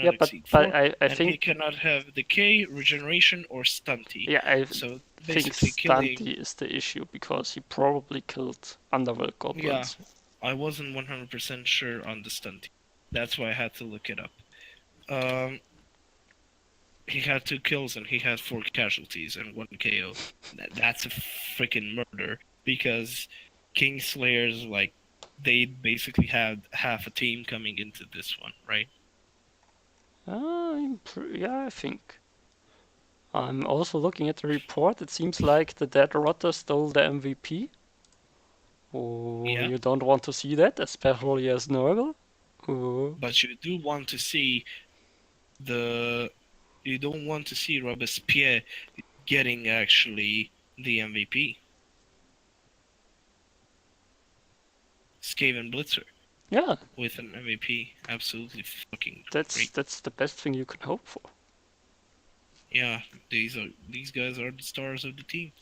Yeah, cannot but exceed but 4, I and he think cannot have decay, regeneration, or stunty. yeah I So think basically killing. Stunty is the issue because he probably killed Underworld Yeah, Goblins. I wasn't 100% sure on the stunty. That's why I had to look it up. Um, he had 2 kills and he had 4 casualties and 1 KO. That's a freaking murder. because Kingslayers, like, they basically had half a team coming into this one, right? Yeah, I think. I'm also looking at the report. It seems like the Dead Rotter stole the MVP. Oh, Yeah, you don't want to see that, especially as Nurgle. Oh. but you do want to see the you don't want to see Robespierre getting actually the MVP. Skaven Blitzer Yeah, with an MVP, absolutely fucking that's great. that's the best thing you can hope for. Yeah, these guys are the stars of the team.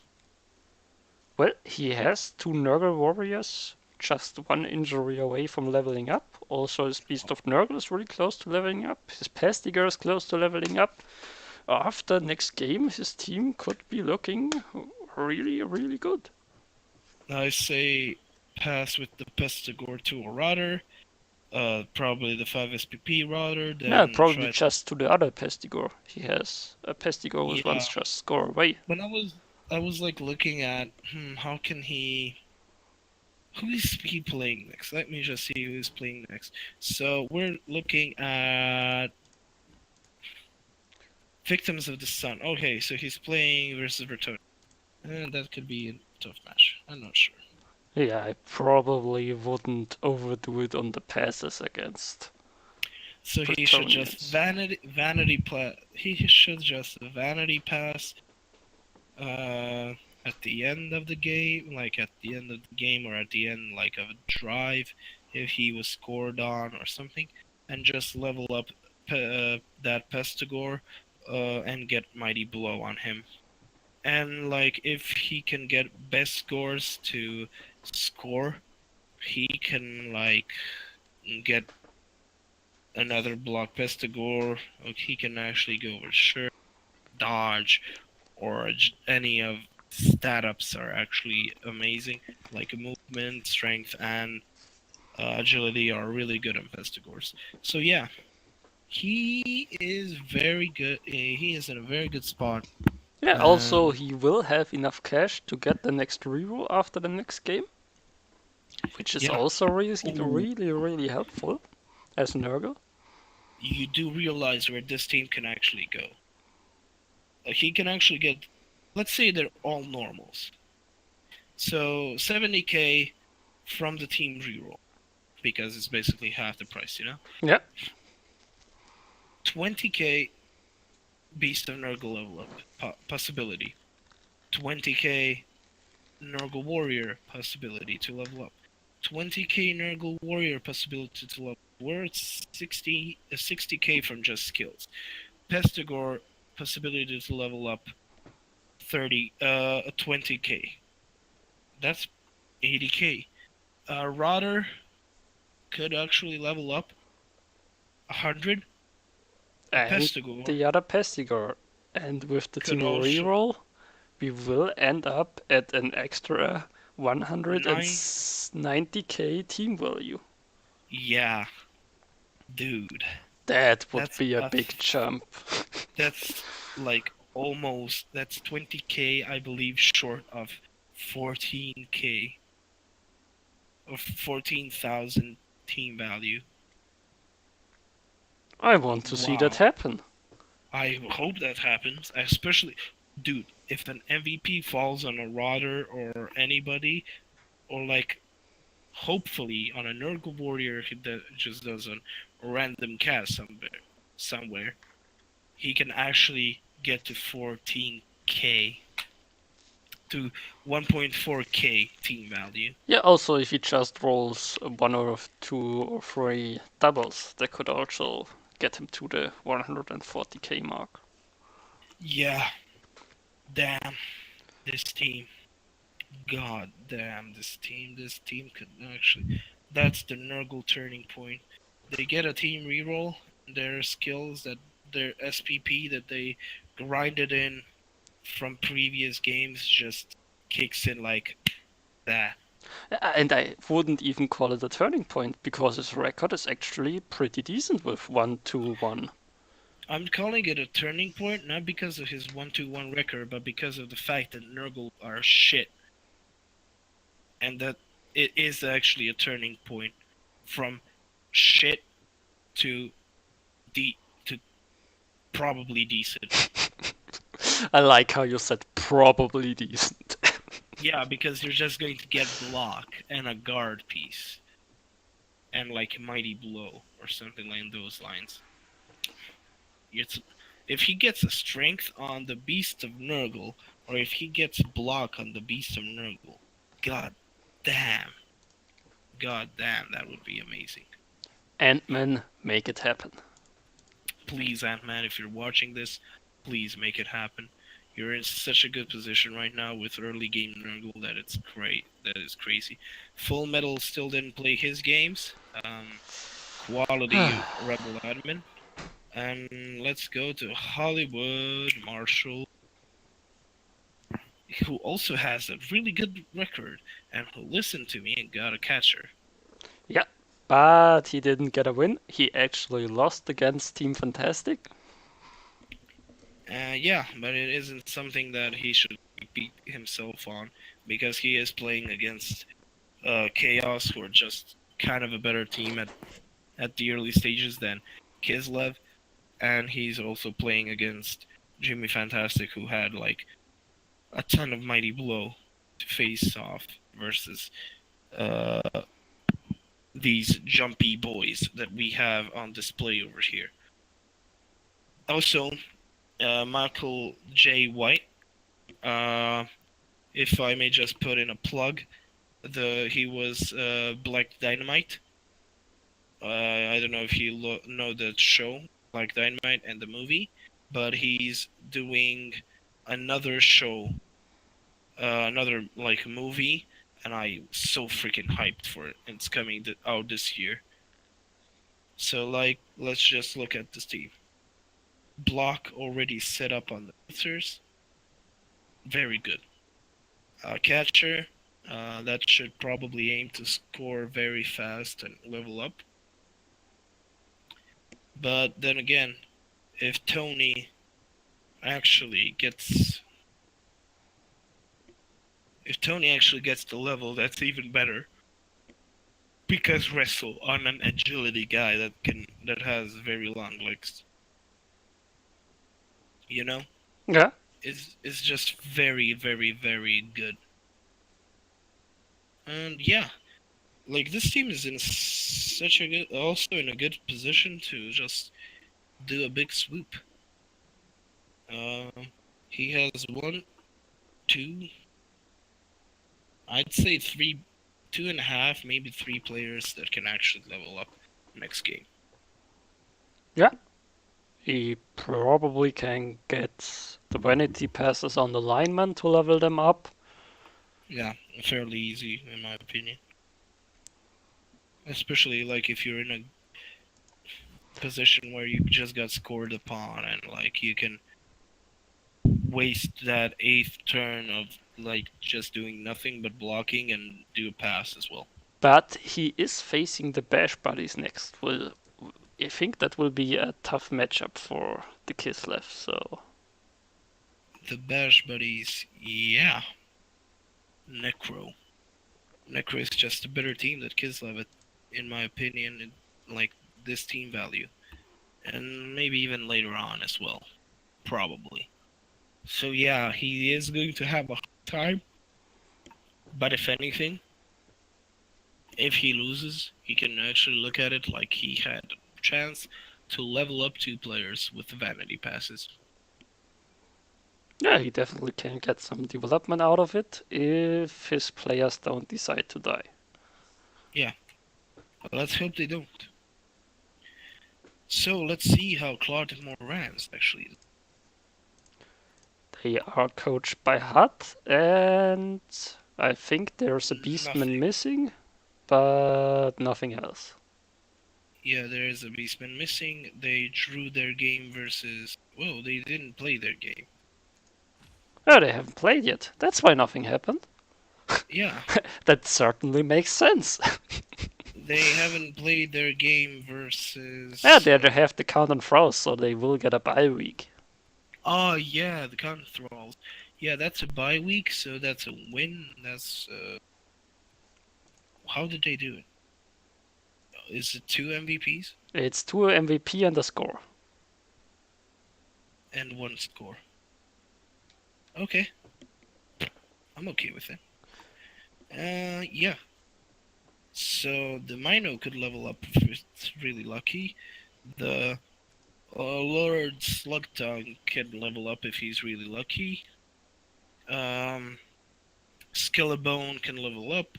Well, he has two Nurgle warriors, just one injury away from leveling up. Also, his Beast of Nurgle is really close to leveling up. His Pastigar is close to leveling up. After next game, his team could be looking really, really good. I say pass with the Pestigore to a Rotter, probably the 5 SPP Rotter, Yeah, then probably try. just to the other Pestigore. He has a Pestigore with Yeah, one's just score away. when I was like looking at how can who is he playing next? Let me just see who's playing next. So we're looking at Victims of the Sun. Okay, so he's playing versus Bertone. That could be a tough match. I'm not sure. Yeah, I probably wouldn't overdo it on the passes against So he should just Bretonians. he should just vanity pass uh at the end of the game, like at the end of the game or at the end like of a drive if he was scored on or something, and just level up that Pestigore and get Mighty Blow on him. And like if he can get best scores to score, he can like get another block Pestigore. He can actually go with sure dodge or any of stat ups are actually amazing. Like movement, strength, and agility are really good on Pestigores. So yeah, he is very good. He is in a very good spot. Yeah, also And he will have enough cash to get the next reroll after the next game, which is yeah, also really, oh, really, really helpful as Nurgle. you do realize where this team can actually go. Like he can actually get, let's say they're all normals. So 70k from the team reroll because it's basically half the price, you know? Yeah, 20k Beast of Nurgle level up possibility. 20k Nurgle Warrior possibility to level up. 20k Nurgle Warrior possibility to level up. We're at 60k from just skills. Pestigore possibility to level up 20k. That's 80k. Rotter could actually level up 100. and Pestigore the other Pestigore. And with the could team also reroll, we will end up at an extra 9. 190k team value. Yeah, dude, That would that's be a a big jump. that's like almost that's 20k, I believe, short of 14k or 14,000 team value. I want to see that Wow. happen. I hope that happens, especially, dude, if an MVP falls on a Rotter or anybody, or like, hopefully on a Nurgle Warrior that just does a random cast somewhere, he can actually get to 14k to 1.4k team value. Yeah, also if he just rolls one or two or three doubles, that could also get him to the 140k mark. Yeah, damn, this team. God damn, this team could actually. That's the Nurgle turning point. They get a team reroll. Their skills that their SPP that they grinded in from previous games just kicks in like that. And I wouldn't even call it a turning point because his record is actually pretty decent with 1-2-1. I'm calling it a turning point not because of his 1-2-1 record, but because of the fact that Nurgle are shit. and that it is actually a turning point from shit to to probably decent. I like how you said probably decent. Yeah, because you're just going to get block and a guard piece and like mighty blow or something like those lines. It's if he gets a strength on the Beast of Nurgle, or if he gets block on the Beast of Nurgle, god damn, god damn, that would be amazing. Ant-Man, make it happen. Please, Ant-Man, if you're watching this, please make it happen. You're in such a good position right now with early game Nurgle that it's great. That is crazy. Full Metal still didn't play his games. Quality Rebbl admin. And let's go to Hollywood Marshall, who also has a really good record and who listened to me and got a catcher. Yeah, but he didn't get a win. He actually lost against Team Fantastic. Yeah, but it isn't something that he should beat himself on because he is playing against Chaos, who are just kind of a better team at the early stages than Kislev, and he's also playing against Jimmy Fantastic, who had like a ton of mighty blow to face off versus uh, these jumpy boys that we have on display over here. Also, Michael J. White, if I may just put in a plug, he was Black Dynamite. I don't know if you know the show Black Dynamite and the movie, but he's doing another show, another like movie, and I'm so freaking hyped for it. It's coming out this year. So like, let's just look at this team. Block already set up on the answers. Very good. Catcher, that should probably aim to score very fast and level up. But then again, if Tony actually gets the level, that's even better. Because wrestle on an agility guy that has very long legs. You know? Yeah. Is just very, very, very good. And yeah, like this team is in such a good, also in a good position to just do a big swoop. Uh, he has one, two, I'd say three, 2.5, maybe 3 players that can actually level up next game. Yeah. He probably can get the vanity passes on the lineman to level them up. Yeah, fairly easy in my opinion. Especially like if you're in a position where you just got scored upon and like you can waste that 8th turn of like just doing nothing but blocking and do a pass as well. But he is facing the Bash Buddies next. I think that will be a tough matchup for the Kislev, so... The Bash Buddies, yeah. Necro. Necro is just a better team than Kislev, in my opinion, in, like this team value. And maybe even later on as well. Probably. So yeah, he is going to have a hard time. But if anything, if he loses, he can actually look at it like he had a chance to level up 2 players with vanity passes. Yeah, he definitely can get some development out of it if his players don't decide to die. Yeah, let's hope they don't. So let's see how Claude Morans actually is. They are coached by Hut, and I think there's a Beastman Nothing. missing, but nothing else. Yeah, there is a Beastman missing. They drew their game versus... Whoa, they didn't play their game. Oh, they haven't played yet. That's why nothing happened. Yeah. That certainly makes sense. They haven't played their game versus... Yeah, they have the count and throws, so they will get a bye week. Oh, yeah, the counter thralls. Yeah, that's a bye week, so that's a win. That's How did they do it? Is it 2 MVPs It's 2 MVP and a score. and 1 score? Okay, I'm okay with it. Yeah. So the Mino could level up if it's really lucky. The Lord Slugtongue can level up if he's really lucky. Skillabone can level up.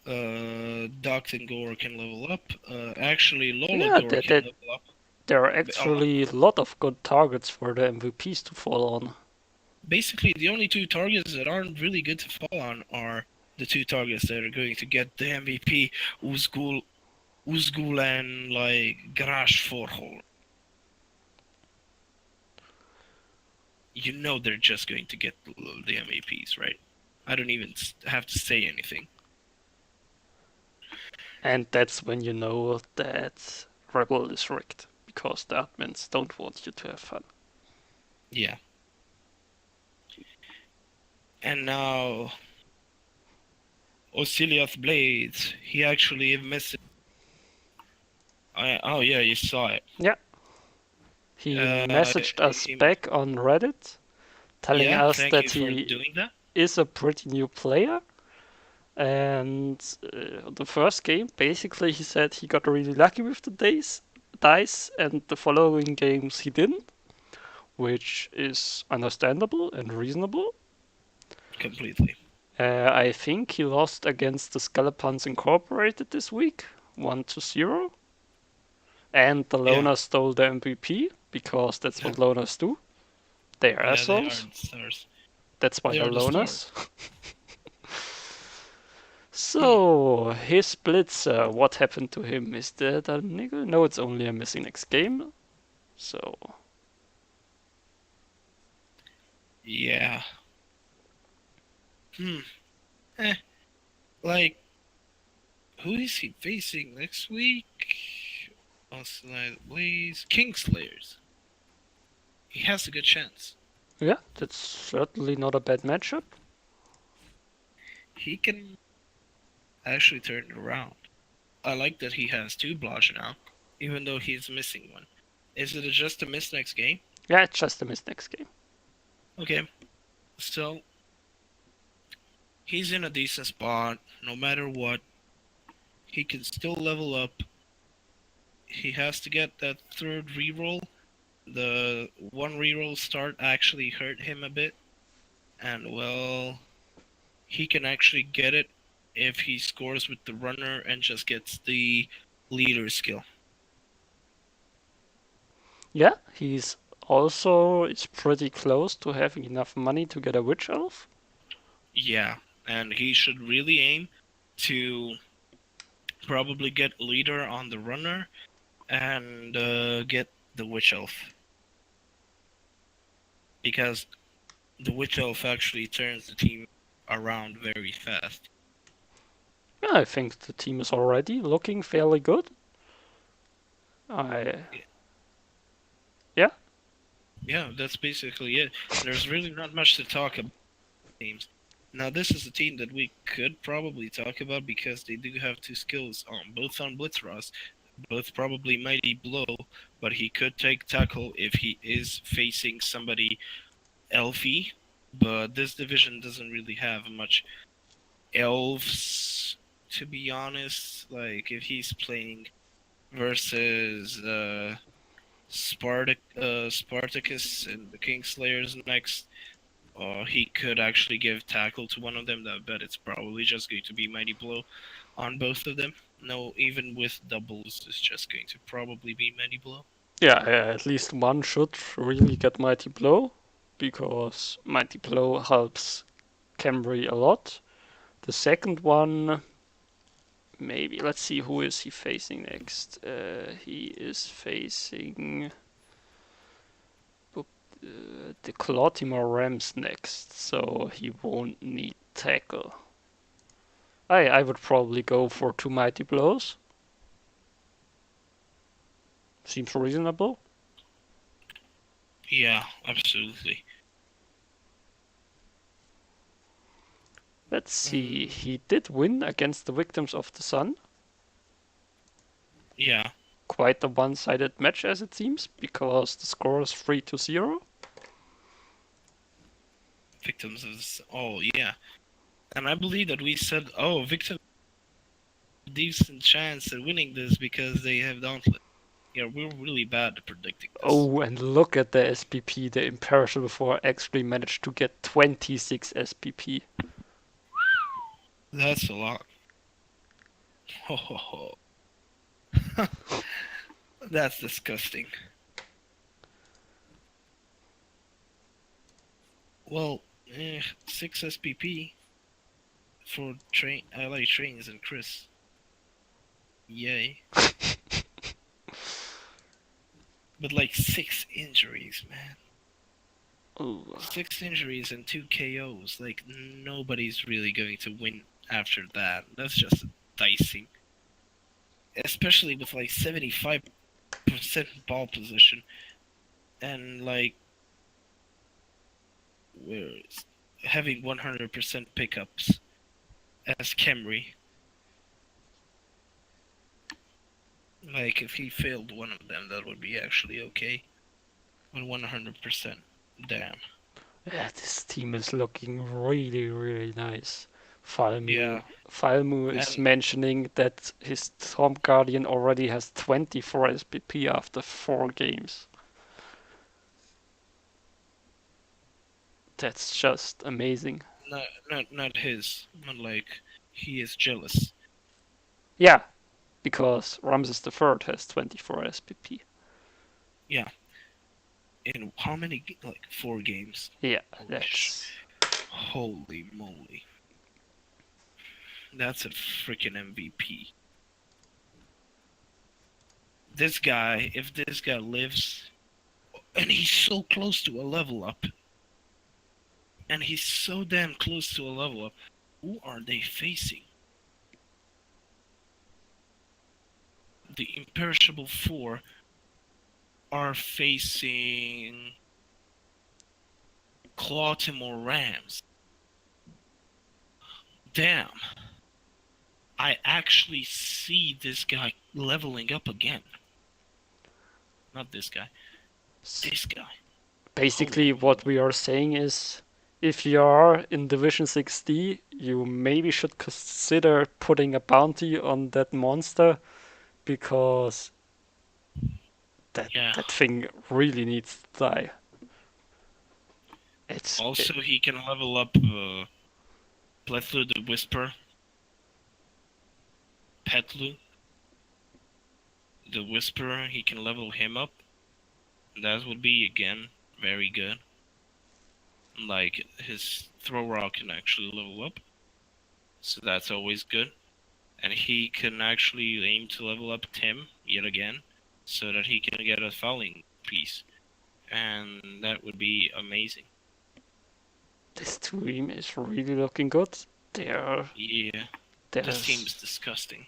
Doctangor can level up. Actually, Yeah, Lolagor that, can that level up. there are A lot. actually a lot of good targets for the MVPs to fall on. Basically, the only 2 targets that aren't really good to fall on are the 2 targets that are going to get the MVP, Uzgul and like Garage Forhol. You know they're just going to get the MVPs, right? I don't even have to say anything. And that's when you know that Rebbl is rigged, because the admins don't want you to have fun. Yeah. And now Osiliath Blades, he actually missed. Oh yeah, you saw it. Yeah, he Uh, messaged us he, back on Reddit telling yeah, us thank that you for he doing that. is a pretty new player. And the first game, basically, he said he got really lucky with the dice, and the following games he didn't, which is understandable and reasonable. Completely. I think he lost against the Skelepans Incorporated this week, 1-0. And the Yeah, Loners stole the MVP, because that's yeah, what Loners do. They are yeah. They are assholes. the stars. That's why They they're are the Loners. stars. Hmm. So, his Blitzer, what happened to him? Is that a niggle? No, it's only a missing next game. So, Yeah. Hmm. Eh. Like, who is he facing next week? Oscillate Blaze. Kingslayers. He has a good chance. yeah, that's certainly not a bad matchup. He can actually turn it around. I like that he has 2 Blanche now, even though he's missing one. Is it just a miss next game? Yeah, it's just a miss next game. Okay. Still, he's in a decent spot. No matter what, he can still level up. He has to get that 3rd reroll. The 1 reroll start actually hurt him a bit. And well, he can actually get it if he scores with the runner and just gets the leader skill. Yeah, he's also is pretty close to having enough money to get a Witch Elf. Yeah, and he should really aim to probably get leader on the runner and get the witch elf, because the witch elf actually turns the team around very fast. Yeah, I think the team is already looking fairly good. I Yeah, Yeah, that's basically it. There's really not much to talk about teams. Now this is a team that we could probably talk about because they do have 2 skills on both on Blitzross, both probably mighty blow, but he could take tackle if he is facing somebody elfy. But this division doesn't really have much elves, to be honest. Like if he's playing versus Spartacus and the Kingslayers next, he could actually give tackle to one of them. I bet it's probably just going to be mighty blow on both of them. No, even with doubles, it's just going to probably be mighty blow. yeah, at least one should really get Mighty Blow, because Mighty Blow helps Camry a lot. The second one, maybe. Let's see, who is he facing next? He is facing the Clottimore Rams next, so he won't need tackle. I would probably go for 2 Mighty Blows. Seems reasonable. Yeah, absolutely. Let's see. He did win against the Victims of the Sun. Yeah, Quite a one-sided match as it seems, because the score is 3-0. Victims of this. Oh yeah, and I believe that we said, oh, Victims have a decent chance at winning this because they have Dauntless. Yeah, we're really bad at predicting this. Oh, and look at the SPP. The Imperishable 4 actually managed to get 26 SPP. That's a lot. Ho ho ho. That's disgusting. Well, 6 SPP for I like trains and Chris. Yay. But like 6 injuries, man. Ooh. 6 injuries and 2 KOs. Like nobody's really going to win after that. That's just dicing. Especially with like 75% ball position and like having 100% pickups as Kemri. Like if he failed one of them, that would be actually okay. But 100%, damn. Yeah, this team is looking really, really nice. Falmu. Yeah, Falmu is and mentioning that his Storm Guardian already has 24 SPP after 4 games. That's just amazing. not his. Not like he is jealous. Yeah, because Ramses III has 24 SPP. Yeah. In how many? Like 4 games. Yeah, Holy that's. Holy moly. That's a freaking MVP. This guy, if this guy lives, and he's so close to a level up, and he's so damn close to a level up, who are they facing? The Imperishable 4 are facing Clawtimore Rams. Damn. I actually see this guy leveling up again. Not this guy. This guy. Basically, Holy what we are saying is if you are in Division 6D, you maybe should consider putting a bounty on that monster because yeah. that thing really needs to die. Also, he can level up Plethlu the Whisper, Petlu the Whisperer. He can level him up. That would be again very good. Like his throw rock can actually level up, so that's always good. And he can actually aim to level up Tim yet again, so that he can get a fouling piece, and that would be amazing. This team is really looking good. Yeah, this team is disgusting.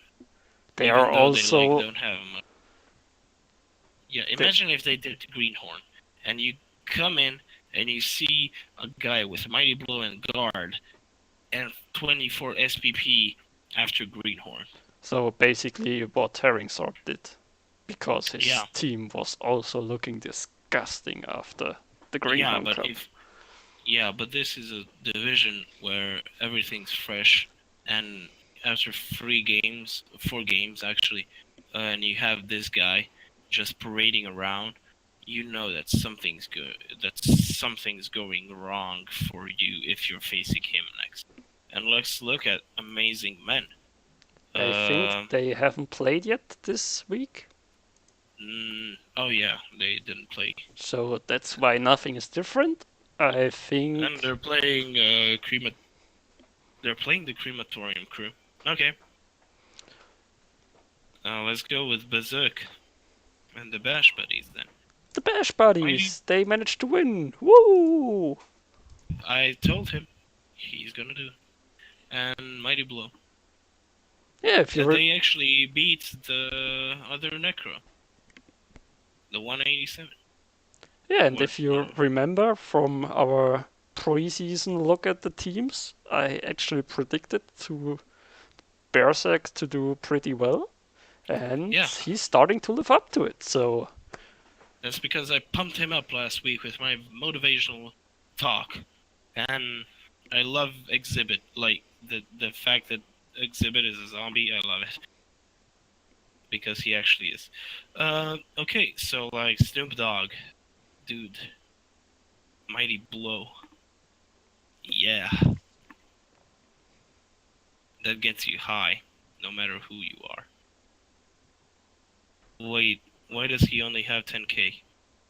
They Even are though they like also don't have much. Yeah, imagine if they did Greenhorn, and you come in and you see a guy with Mighty Blow and Guard, and 24 SPP after Greenhorn. so basically what Herring Sword did, because his Yeah, team was also looking disgusting after the Greenhorn Cup. but this is a division where everything's fresh, and after 4 games actually, and you have this guy just parading around, you know that something's good. That something's going wrong for you if you're facing him next. And let's look at Amazing Men. I think they haven't played yet this week. Oh yeah, they didn't play. So that's why nothing is different. I think. And they're playing They're playing the Crematorium Crew. Okay. Let's go with Berserk and the Bash Buddies then. The Bash Buddies! They managed to win! Woo! I told him he's gonna do it. And Mighty Blow. Yeah, if you they actually beat the other Necro. The 187. Yeah, and if you remember from our preseason look at the teams, I actually predicted to Berserk to do pretty well, and Yeah, he's starting to live up to it. So that's because I pumped him up last week with my motivational talk, and I love Exhibit. Like the fact that Exhibit is a zombie, I love it because he actually is. Okay, so like Snoop Dogg, dude, Mighty Blow, yeah, that gets you high, no matter who you are. Wait, why does he only have 10k?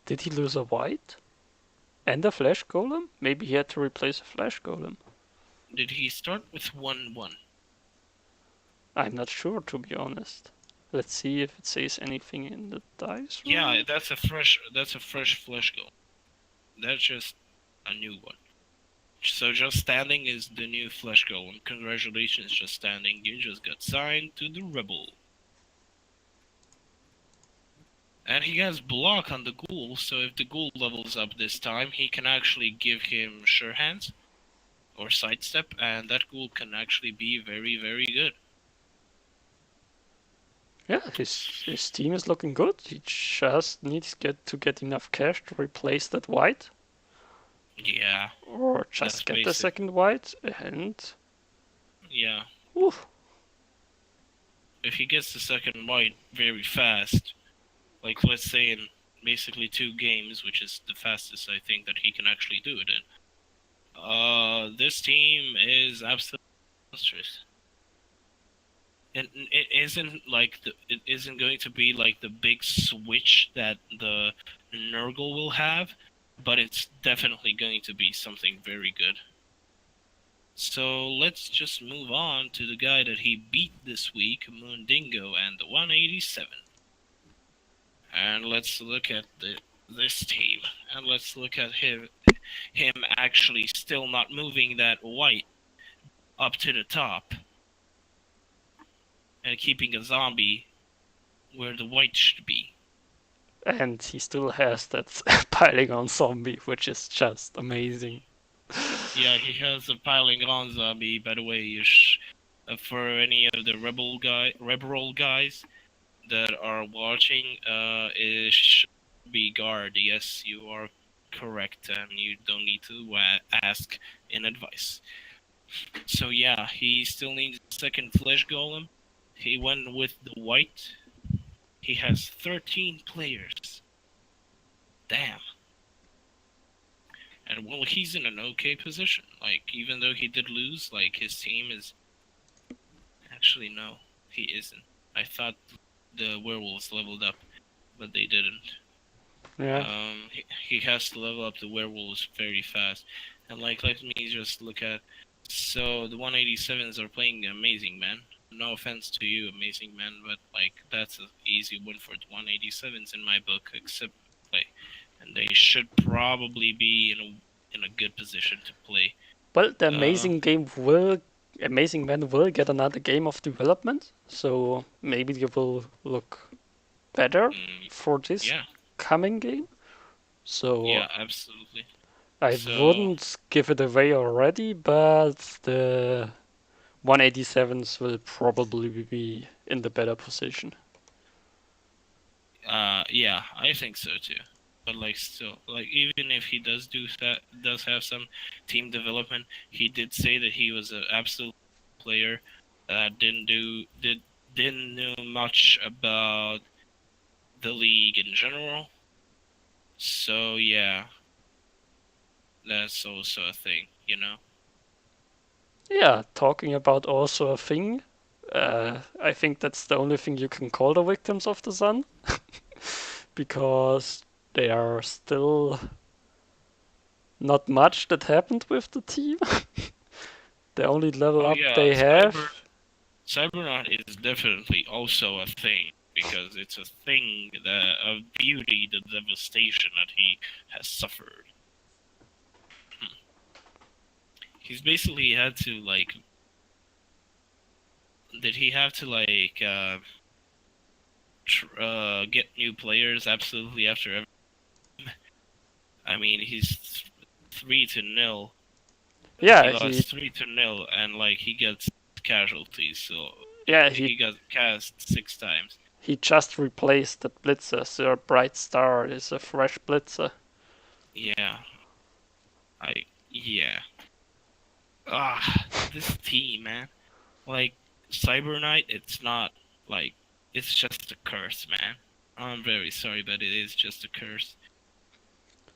did he lose a white and a flash golem? Maybe he had to replace a flash golem. Did he start with 1-1? I'm not sure, to be honest. Let's see if it says anything in the dice roll. Yeah, that's a fresh flesh goal. That's just a new one. So just standing is the new flesh golem. Congratulations, just standing. You just got signed to the Rebbl. And he has block on the ghoul, so if the ghoul levels up this time, he can actually give him sure hands or sidestep, and that ghoul can actually be very, very good. Yeah, his team is looking good. He just needs to get enough cash to replace that white, Yeah, or that's just get the basic. second white, and Yeah. oof. If he gets the second white very fast, like let's say in basically 2 games, which is the fastest I think that he can actually do it in. This team is absolutely monstrous. And it isn't going to be like the big switch that the Nurgle will have, but it's definitely going to be something very good. So let's just move on to the guy that he beat this week, Moondingo, and the 187. And let's look at this team, and let's look at him actually still not moving that white up to the top, and keeping a zombie where the white should be. And he still has that piling on zombie, which is just amazing. Yeah, he has a piling on zombie. By the way, for any of the Rebbl guys that are watching, it should be guard. Yes, you are correct, and you don't need to ask in advice. So yeah, he still needs a second flesh golem. He went with the white. He has 13 players. Damn. And well, he's in an okay position. Like, even though he did lose, like, his team is... Actually, no, he isn't. I thought the werewolves leveled up, but they didn't. Yeah. He has to level up the werewolves very fast. And, like, let me just look at... So, the 187s are playing Amazing Man. No offense to you, Amazing Man, but, like, that's an easy win for the 187s in my book, except, like... And they should probably be in a good position to play. Well, the Amazing Man will get another game of development, so maybe they will look better for this Yeah, coming game. So yeah, absolutely. I So, wouldn't give it away already, but the 187s will probably be in the better position. yeah, I think so too. But like, still, like, even if he does have some team development, he did say that he was an absolute player that didn't know much about the league in general. So yeah, that's also a thing, you know. Yeah, talking about also a thing. I think that's the only thing you can call the victims of the sun. Because they are still not much that happened with the team. The only level Oh up yeah, they have. Cybernaut is definitely also a thing because it's a thing that of beauty, the devastation that he has suffered. He's basically had to like. Did he have to like get new players absolutely after every? I mean, he's 3-0 Yeah, he lost 3-0, and like he gets casualties, so yeah, he got cast 6 times. he just replaced the blitzer, so a bright star is a fresh blitzer. Yeah, yeah. Ah, this team, man. Like Cyber Knight, it's not like it's just a curse, man. I'm very sorry, but it is just a curse.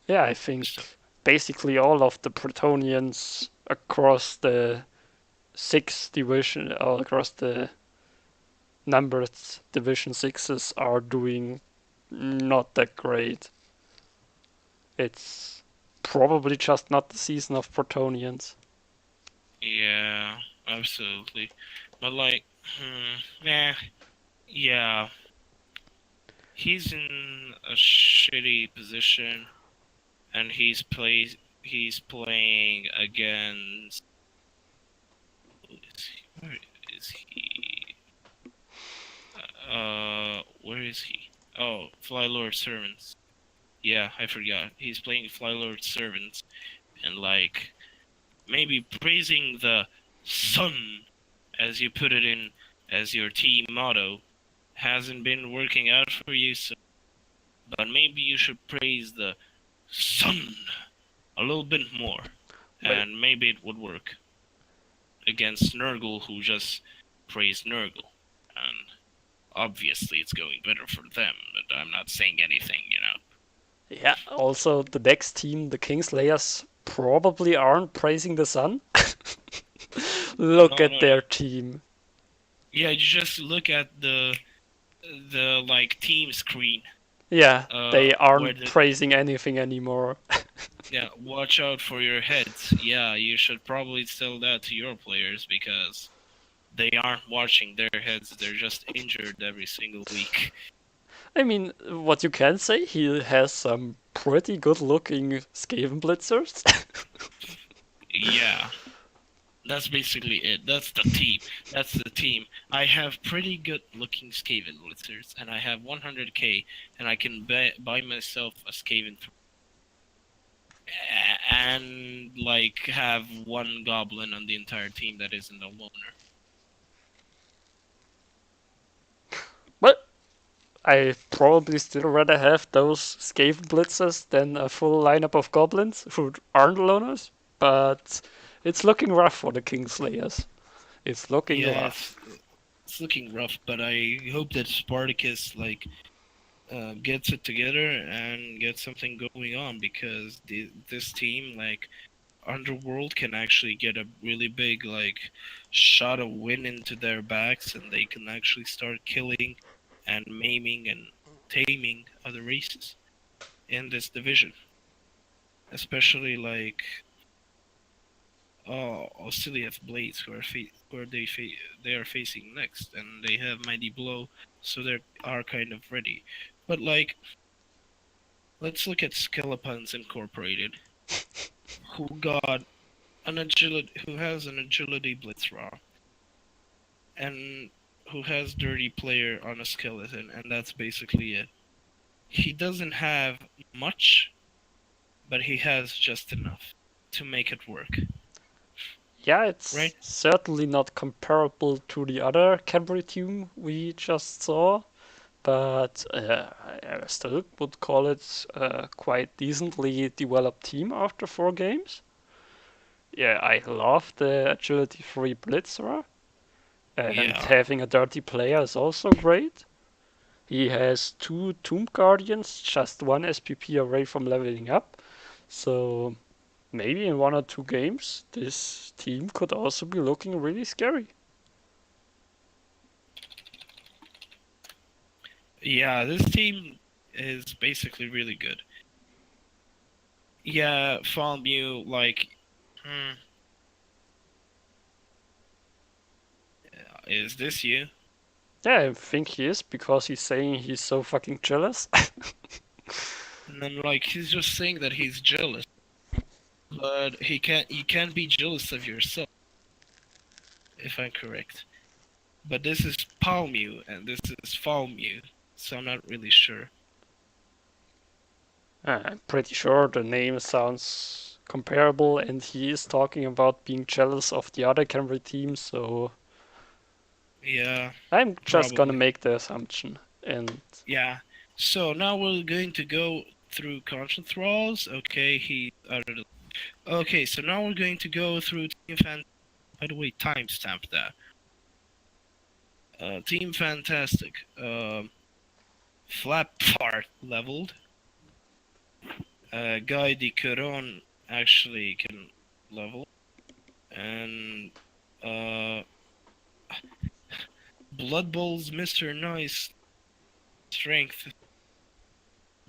Yeah, I think So basically all of the Bretonians across the six division or across the numbered division sixes are doing not that great. It's probably just not the season of Bretonians. yeah, absolutely. But like, yeah, yeah. He's in a shitty position, and he's playing against. Where is he? Where is he? Oh, Flylord Servants. Yeah, I forgot. He's playing Flylord Servants, and like maybe praising the sun, as you put it in as your team motto, hasn't been working out for you. So, but maybe you should praise the sun a little bit more, Wait, and maybe it would work against Nurgle, who just praised Nurgle, and obviously it's going better for them. But I'm not saying anything, you know. yeah, also the next team, the Kingslayers, probably aren't praising the sun. Look No, at no, no. their team. Yeah, you just look at the like team screen. Yeah, they Where aren't the praising anything anymore. yeah, watch out for your heads. Yeah, you should probably tell that to your players because they aren't watching their heads. They're just injured every single week. I mean, what you can say, he has some pretty good looking Skaven Blitzers. Yeah, that's basically it. That's the team. That's the team. I have pretty good looking Skaven Blitzers, and I have 100k, and I can buy myself a Skaven and like have one goblin on the entire team that isn't a loner. But I probably still rather have those Skaven Blitzers than a full lineup of goblins who aren't loners. But it's looking rough for the Kingslayers. It's looking Yeah, rough. it's looking rough, but I hope that Spartacus like gets it together and gets something going on because this team like Underworld can actually get a really big like shot of win into their backs, and they can actually start killing and maiming and taming other races in this division, especially like Osiliath Blades, who are they are facing next, and they have Mighty Blow, so they are kind of ready. But like, let's look at Skelepons Incorporated, who has an agility blitz raw, and who has dirty player on a skeleton, and that's basically it. He doesn't have much, but he has just enough to make it work, Yeah, it's right? certainly not comparable to the other Cadbury team we just saw, but I still would call it a quite decently developed team after 4 games. Yeah, I love the agility free blitzer, and Yeah, having a dirty player is also great. He has 2 Tomb Guardians, just 1 SPP away from leveling up, so maybe in 1 or 2 games this team could also be looking really scary. yeah. This team is basically really good. Yeah, Falmu, like, hmm, is this you? Yeah, I think he is because he's saying he's so fucking jealous. And then, like, he's just saying that he's jealous, but he can't. You can't be jealous of yourself, if I'm correct. But this is Palmu, and this is Falmu, so I'm not really sure. I'm pretty sure the name sounds comparable, and he is talking about being jealous of the other Camry team, so Yeah, I'm just gonna probably. make the assumption. And Yeah. So now we're going to go through conscience thralls. Okay, he uttered. Okay, so now we're going to go through Team Fan. By the way, timestamp that. Team Fantastic. Flap part leveled. Guy de Coron actually can level. And Blood Bowl's Mr. Nice strength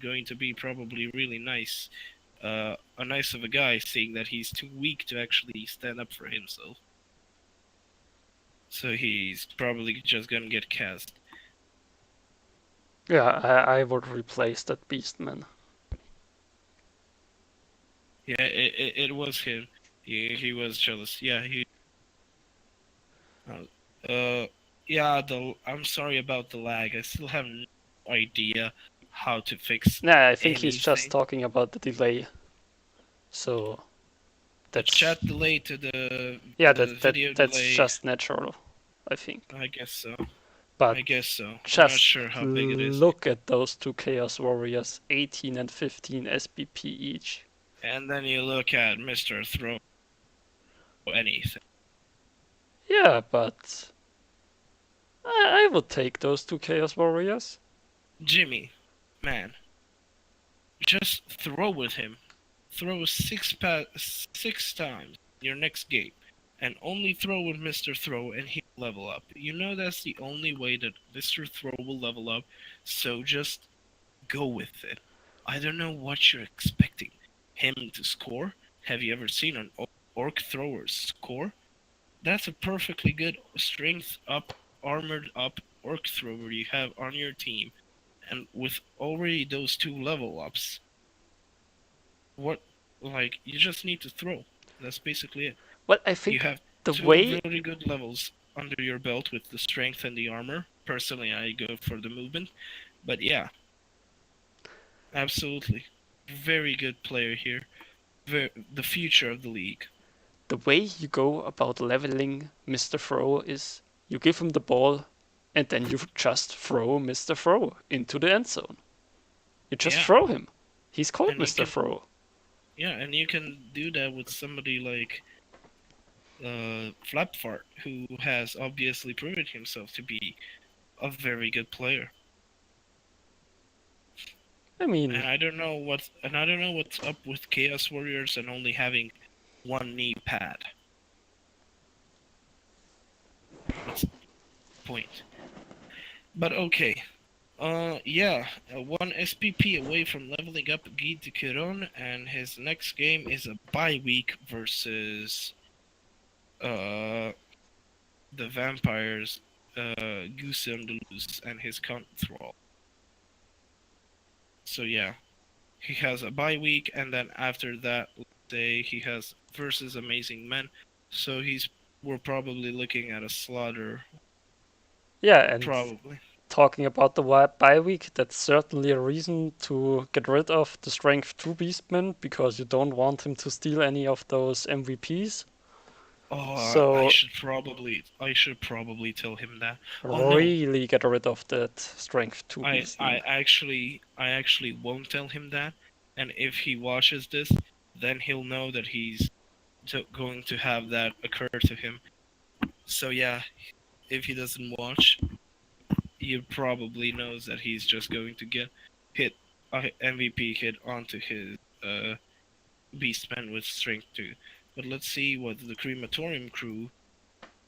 going to be probably really nice. A nice of a guy, seeing that he's too weak to actually stand up for himself. So he's probably just gonna get cast. yeah, I would replace that Beastman. Yeah, it was him. He was jealous. Yeah, he. Uh, yeah. I'm sorry about the lag. I still have no idea how to fix Nah, I think he's just anything. talking about the delay. So The that's chat delay to the yeah, video that's delay. just natural, I think. I guess so. I But guess so. I'm not just sure how big it is. look at those two Chaos Warriors, 18 and 15 SBP each. And then you look at Mr. Throw anything. Yeah, but I would take those two Chaos Warriors. Jimmy, man, just throw with him. Throw six times your next game, and only throw with Mr. Throw, and he'll level up. You know that's the only way that Mr. Throw will level up. So just go with it. I don't know what you're expecting him to score. Have you ever seen an orc thrower score? That's a perfectly good strength up, armored up orc thrower you have on your team. And with already those two level ups, what, like, you just need to throw. That's basically it. Well, I You think have the two way really good levels under your belt with the strength and the armor. Personally, I go for the movement. But yeah, absolutely. Very good player here. The future of the league. the way you go about leveling Mr. Throw is you give him the ball and then you just throw Mr. Throw into the end zone. You just Yeah, throw him. He's called and you Mr. can Throw. yeah, and you can do that with somebody like Flapfart, who has obviously proven himself to be a very good player. I mean, And I don't know what's up with Chaos Warriors and only having one knee pad. What's the point? But okay. Yeah, one SPP away from leveling up Guy de Quiron, and his next game is a bye week versus uh the vampires, Goose Andalus and his Thrall. So yeah, he has a bye week, and then after that, let's say he has versus Amazing Men. So we're probably looking at a slaughter, yeah, and probably. talking about the bye week, that's certainly a reason to get rid of the Strength 2 Beastman because you don't want him to steal any of those MVPs. Oh, So I should probably tell him that. Oh no, really get rid of that Strength 2 I Beastman. actually won't tell him that. And if he watches this, then he'll know that he's going to have that occur to him. So yeah, if he doesn't watch, he probably knows that he's just going to get hit a MVP hit onto his Beastman with strength 2. But let's see what the Crematorium crew,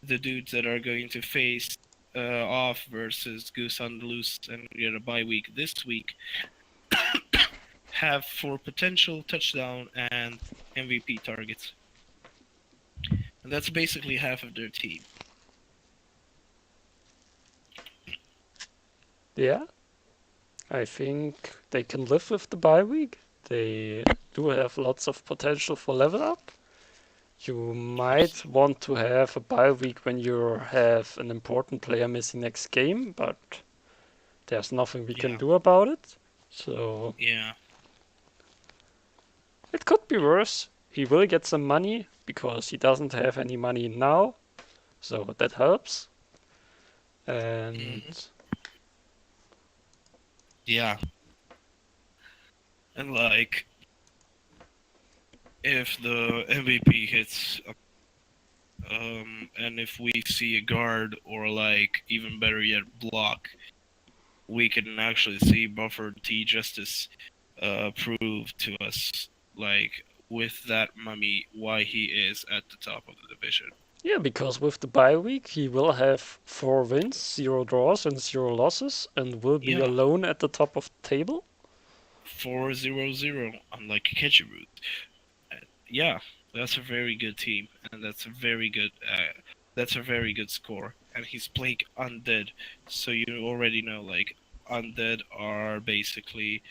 the dudes that are going to face off versus Goose on the Loose and get a bye week this week, have for potential touchdown and MVP targets. And that's basically half of their team. Yeah, I think they can live with the bye week. They do have lots of potential for level up. You might want to have a bye week when you have an important player missing next game, but there's nothing we can Yeah, do about it. So yeah, it could be worse. he will get some money because he doesn't have any money now, so that helps. And Hmm. Yeah, and like if the MVP hits, and if we see a guard or like even better yet block, we can actually see Buffer T Justice prove to us like with that mummy why he is at the top of the division. yeah, because with the bye week, he will have 4 wins, 0 draws, and 0 losses, and will be Yeah, alone at the top of the table. 4-0-0, unlike Ketchroot. Yeah, that's a very good team, and that's a very good score. And he's playing undead, so you already know like undead are basically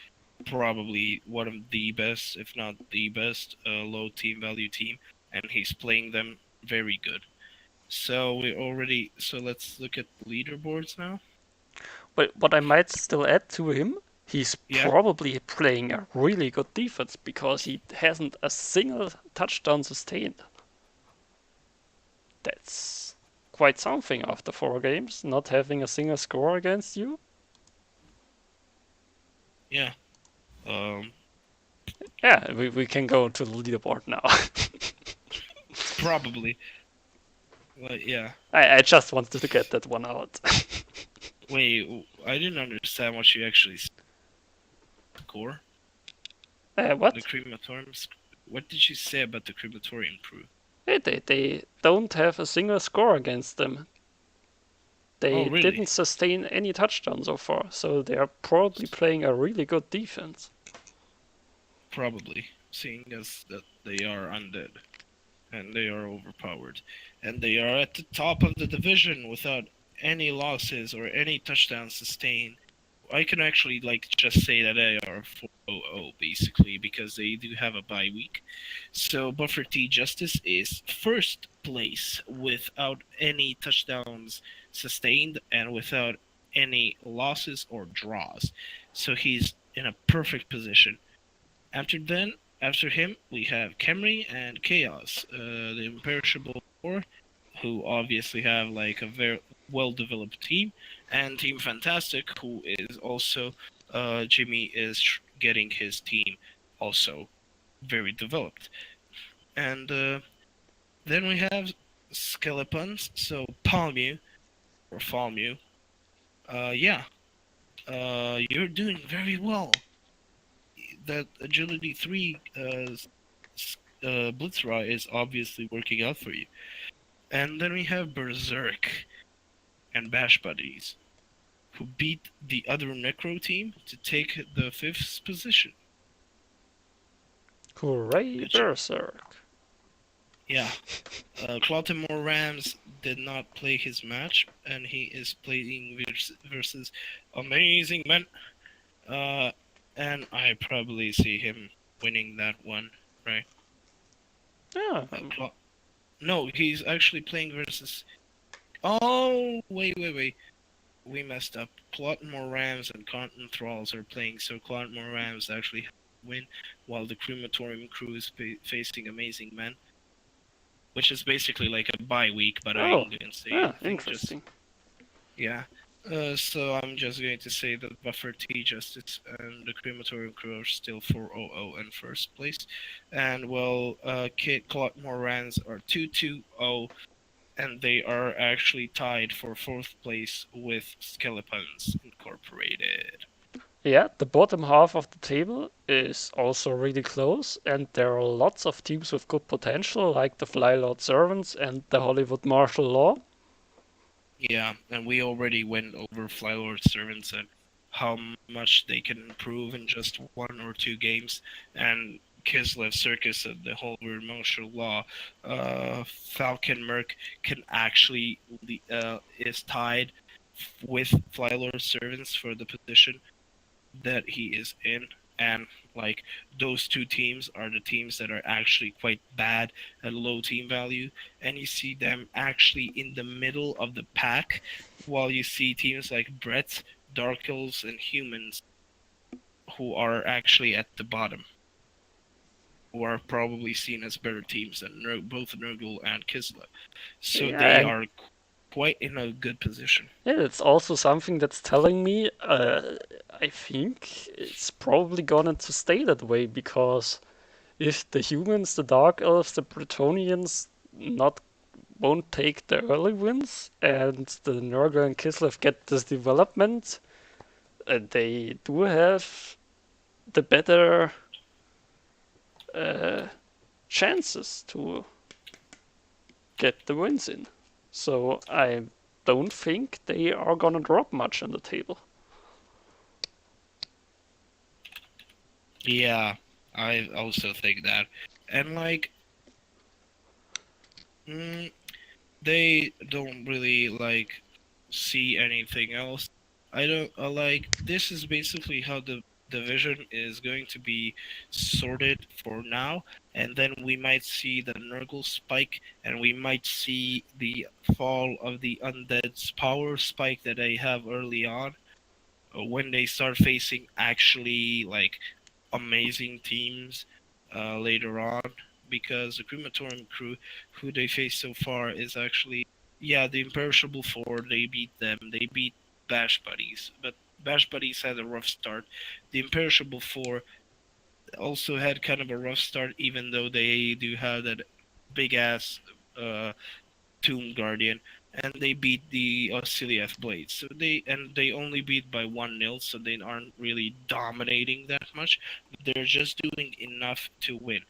probably one of the best, if not the best, low team value team, and he's playing them very good. So let's look at the leaderboards now. But what I might still add to him, he's Yeah, probably playing a really good defense because he hasn't a single touchdown sustained. That's quite something after 4 games, not having a single score against you. yeah, um, Yeah, we can go to the leaderboard now. probably. Yeah. I just wanted to get that one out. Wait, I didn't understand what you actually score. The What? crematorium. What did you say about the crematorium crew? Hey, they don't have a single score against them. Oh, They really? didn't sustain any touchdowns so far, so they are probably playing a really good defense. Probably, seeing as that they are undead and they are overpowered, and they are at the top of the division without any losses or any touchdowns sustained. I can actually like just say that they are 4-0 basically because they do have a bye week. So Buffer T Justice is first place without any touchdowns sustained and without any losses or draws. So he's in a perfect position. After him, we have Camry and Chaos, the imperishable four, who obviously have like a very well-developed team, and Team Fantastic, who is also Jimmy is getting his team also very developed, and then we have Skelepons, so Palmu or Falmu. Yeah, you're doing very well. That Agility 3 Blitzra is obviously working out for you. And then we have Berserk and Bash Buddies, who beat the other Necro team to take the fifth position. Hooray, Good job. Berserk! Yeah. Clottimore Rams did not play his match, and he is playing versus Amazing Men. Uh, and I probably see him winning that one, right? Yeah, No, he's actually playing versus. Oh, wait. We messed up. Clotmore Rams and Cotton Thralls are playing, so Clotmore Rams actually win, while the Crematorium crew is facing Amazing Men, which is basically like a bye week, but I oh, ain't gonna say yeah, anything. Just interesting. yeah. So I'm just going to say that Buffer T Justice and the Crematorium crew are still 4-0 in first place, and well, Kit Clotmore Rams are 2-2-0, and they are actually tied for fourth place with Skelepons Incorporated. Yeah, the bottom half of the table is also really close, and there are lots of teams with good potential, like the Flylord Servants and the Hollywood Martial Law. Yeah, and we already went over Flylord Servants and how much they can improve in just 1 or 2 games, and Kislev Circus and the Hollywood Martial Law, Falcon Merc can actually is tied with Flylord Servants for the position that he is in, and like those two teams are the teams that are actually quite bad at low team value, and you see them actually in the middle of the pack, while you see teams like Brett, Dark Elves, and Humans who are actually at the bottom. who are probably seen as better teams than both Nurgle and Kislev. So Yeah, they and are quite in a good position. yeah, it's also something that's telling me I think it's probably going to stay that way because if the humans, the Dark Elves, the Bretonnians not won't take the early wins and the Nurgle and Kislev get this development, they do have the better uh, chances to get the wins in. So I don't think they are gonna drop much on the table. Yeah, I also think that. And like, mm, they don't really like see anything else. I don't like this is basically how the division is going to be sorted for now, and then we might see the Nurgle spike, and we might see the fall of the Undead's power spike that they have early on, when they start facing actually like amazing teams later on, because the crematorium crew who they face so far is actually, yeah, the imperishable four. They beat them, they beat Bash Buddies, but Bash Buddies had a rough start. The imperishable four also had kind of a rough start, even though they do have that big ass uh, Tomb Guardian, and they beat the Auxiliath Blades. So they only beat by 1-0, so they aren't really dominating that much. They're just doing enough to win.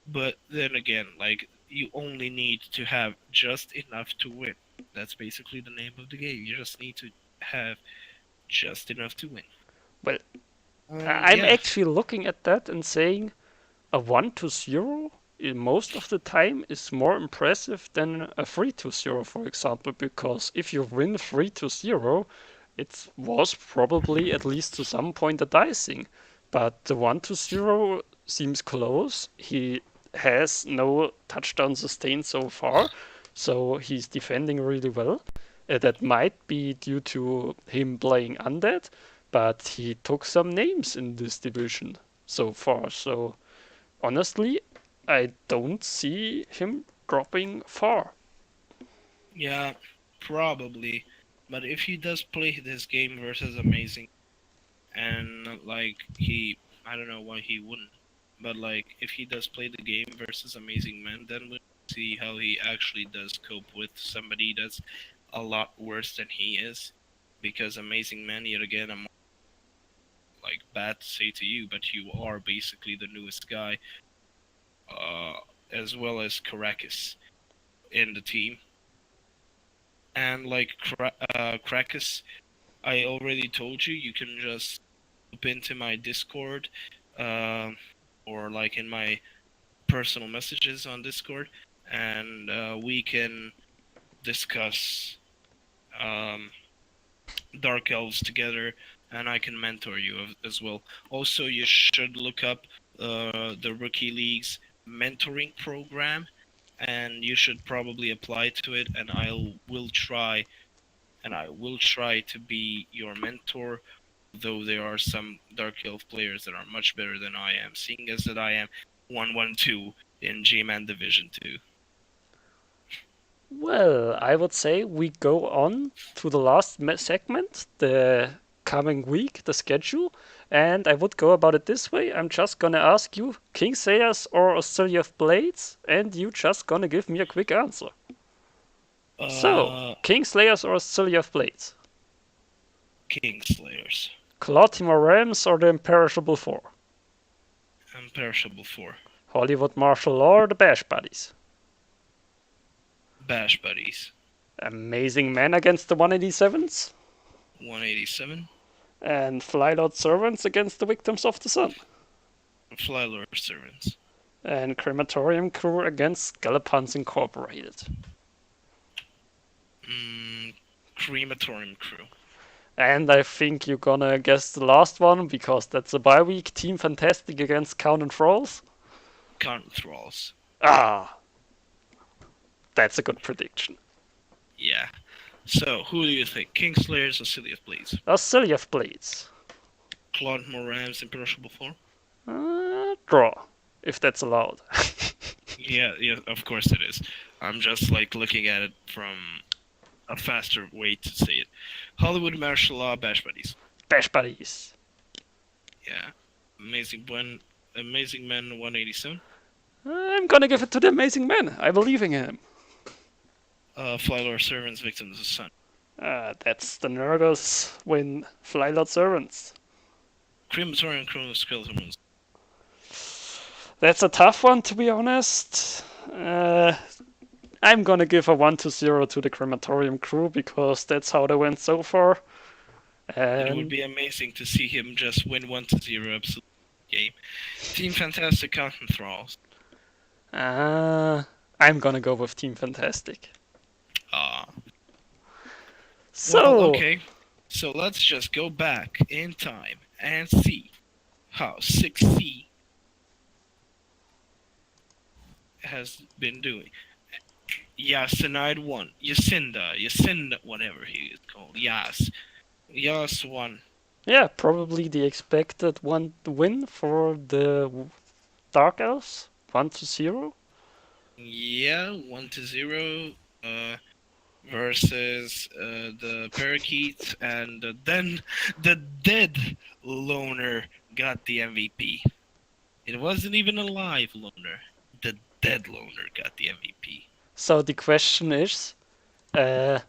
But then again, like, you only need to have just enough to win. That's basically the name of the game. You just need to have just enough to win. Well, I'm Yeah, actually looking at that and saying a 1-0 most of the time is more impressive than a 3-0, for example, because if you win 3-0, it was probably at least to some point a dicing. But the 1-0 seems close. He has no touchdown sustained so far, so he's defending really well. That might be due to him playing undead, but he took some names in this division so far. So honestly, I don't see him dropping far. yeah, probably. But if he does play this game versus Amazing, and like he, I don't know why he wouldn't, but like if he does play the game versus Amazing Man, then we'll see how he actually does cope with somebody that's a lot worse than he is, because Amazing Man, yet again, I'm like bad to say to you, but you are basically the newest guy, uh, as well as Caracas in the team, and like Krakus, I already told you, you can just loop into my Discord, um, or like in my personal messages on Discord, and we can discuss um, Dark Elves together, and I can mentor you as well. Also, you should look up the Rookie League's mentoring program, and you should probably apply to it. And I will try to be your mentor. Though there are some Dark Elf players that are much better than I am, seeing as that I am 1-1-2 in G-Man Division 2. Well, I would say we go on to the last segment, the coming week, the schedule, and I would go about it this way. I'm just gonna ask you Kingsayers or Australia of Blades, and you just gonna give me a quick answer. So, Uh, Kingslayers or Australia of Blades? Kingslayers. Clawtimor Rams or the Imperishable Four? Imperishable 4. Hollywood Martial Law or the Bash Buddies? Bash Buddies. Amazing Men against the 187s? 187. And Flylord Servants against the Victims of the Sun? Flylord Servants. And Crematorium Crew against Skelepons Incorporated. Crematorium Crew. And I think you're gonna guess the last one because that's a bye week. Team Fantastic against Count and Thralls. Count Thralls. Ah, that's a good prediction. Yeah. So, who do you think? Kingslayers or City of Blades? Australia of Blades. Claude Morans, Imperishable 4? Draw. if that's allowed. Yeah, of course it is. I'm just like looking at it from a faster way to say it. Hollywood martial law bash buddies. Bash buddies. Yeah. Amazing Man 187. I'm gonna give it to the amazing man. I believe in him. Flylord Servants Victims of Sun. That's the Nurgles win Flylord Servants. Crematorium Crew Skeleton Moons. That's a tough one, to be honest. I'm gonna give a 1-0 to the Crematorium Crew because that's how they went so far. It would And be amazing to see him just win 1-0 absolute game. Team Fantastic Cotton Thralls. I'm gonna go with Team Fantastic. Ah. So, Well, okay. So let's just go back in time and see how 6C has been doing. Yasinide won. Yacinda, whatever he is called. Yas won. yeah, probably the expected one win for the Dark Elves, 1-0. Yeah, 1-0. Versus the Parakeets, and then the dead loner got the MVP. It wasn't even a live loner. The dead loner got the MVP. So the question is, for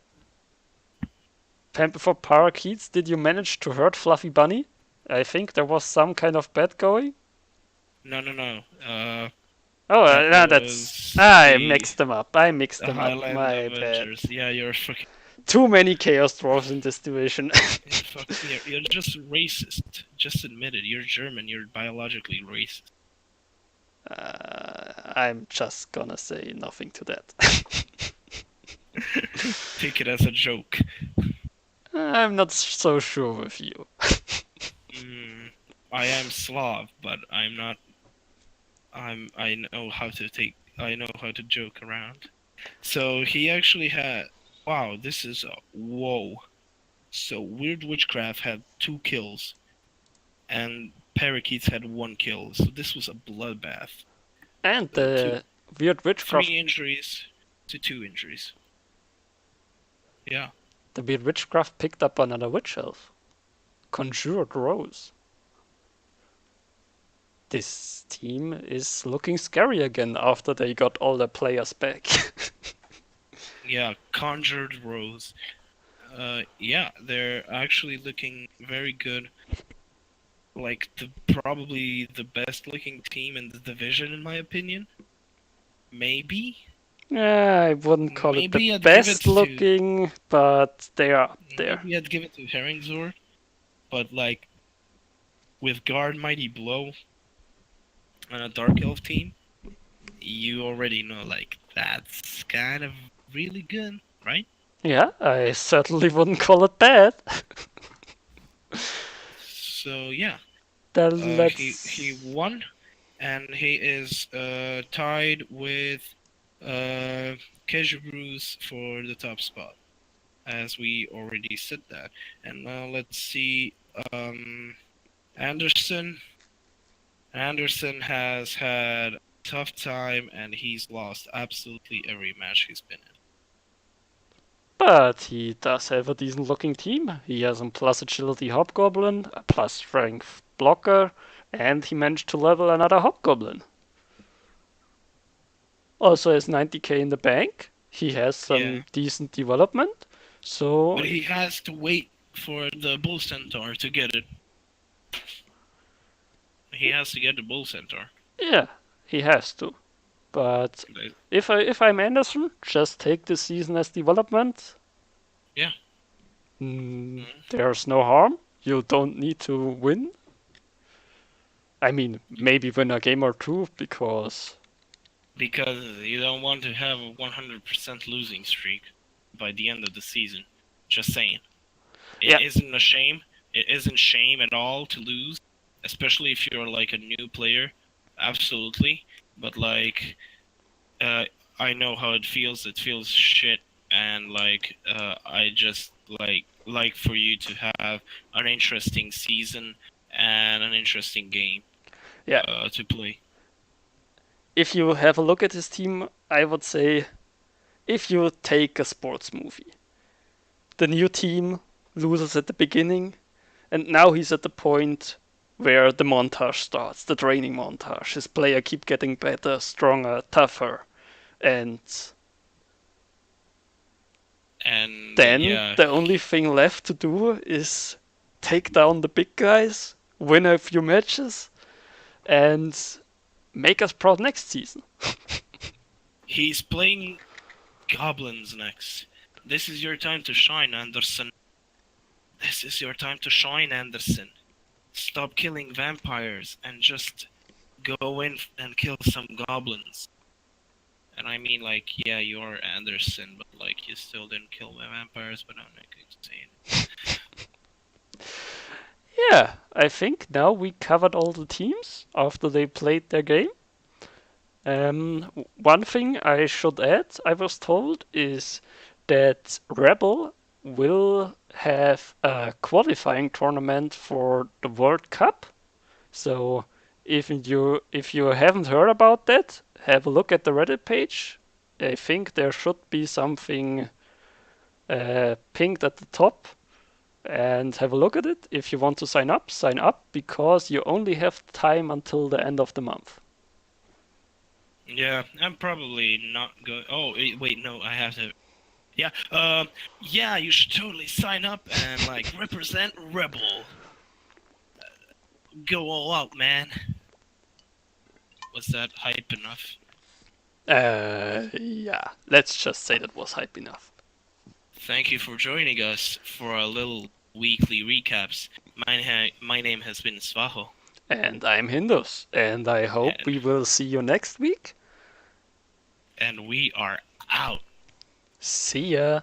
Parakeets, did you manage to hurt Fluffy Bunny? I think there was some kind of bet going. No. Oh, That no, was I mixed them up. the Highland My bad. Avengers. Yeah, you're fucking. Too many Chaos Dwarfs in this division. You're just racist. Just admit it. You're German. You're biologically racist. I'm just gonna say nothing to that. Take it as a joke. I'm not so sure with you. I am Slav, but I'm not. I know how to joke around. So he actually had. Wow, this is a whoa. So Weird Witchcraft had 2 kills, and Parakeets had 1 kill. So this was a bloodbath. And the Weird Witchcraft. 3 injuries to 2 injuries. Yeah. The Weird Witchcraft picked up another Witch Elf. Conjured Rose. This team is looking scary again after they got all their players back. Yeah, Conjured Rose. Yeah, they're actually looking very good. Like probably the best looking team in the division, in my opinion. Maybe. Yeah, I wouldn't call Maybe it the best looking, but they are up there. Maybe I'd give it to Herringzor, but like with Guard Mighty Blow and a Dark Elf team, you already know like that's kind of really good, right? Yeah, I certainly wouldn't call it bad. So yeah, Then he won, and he is tied with Bruce for the top spot, as we already said that. And now let's see, Anderson. Anderson has had a tough time, and he's lost absolutely every match he's been in. But he does have a decent looking team. He has a plus agility hobgoblin, a plus strength blocker, and he managed to level another hobgoblin. Also has 90k in the bank. He has some decent development. So but he has to wait for the Bull Centaur to get it. He has to get the Bull Centaur. Yeah, he has to. But if I'm Anderson, just take this season as development. Yeah. There's no harm. You don't need to win. I mean, maybe win a game or two because you don't want to have a 100% losing streak by the end of the season. Just saying. It isn't a shame. It isn't shame at all to lose, especially if you're like a new player. Absolutely. But like, I know how it feels. It feels shit, and like, I just like for you to have an interesting season and an interesting game. To play. if you have a look at his team, I would say if you take a sports movie, the new team loses at the beginning, and now he's at the point where the montage starts, the training montage. His player keep getting better, stronger, tougher, and And then yeah, the only thing left to do is take down the big guys, win a few matches, and make us proud next season. he's playing goblins next. This is your time to shine, Anderson. This is your time to shine, Anderson. Stop killing vampires and just go in and kill some goblins. And I mean, like, yeah, you're Anderson, but like, you still didn't kill the vampires. But I'm not going to say it. Yeah, I think now we covered all the teams after they played their game. One thing I should add, I was told, is that Rebbl will have a qualifying tournament for the World Cup. So if you haven't heard about that, have a look at the Reddit page. I think there should be something pinned at the top, and have a look at it. If you want to sign up because you only have time until the end of the month. Yeah, I'm probably not going. Oh, wait, no, I have to. Yeah, yeah, you should totally sign up and like represent Rebbl. Go all out, man. Was that hype enough? Yeah, let's just say that was hype enough. Thank you for joining us for our little weekly recaps. My name has been Svaho. And I'm Hindus, and I hope we will see you next week. And we are out. See ya.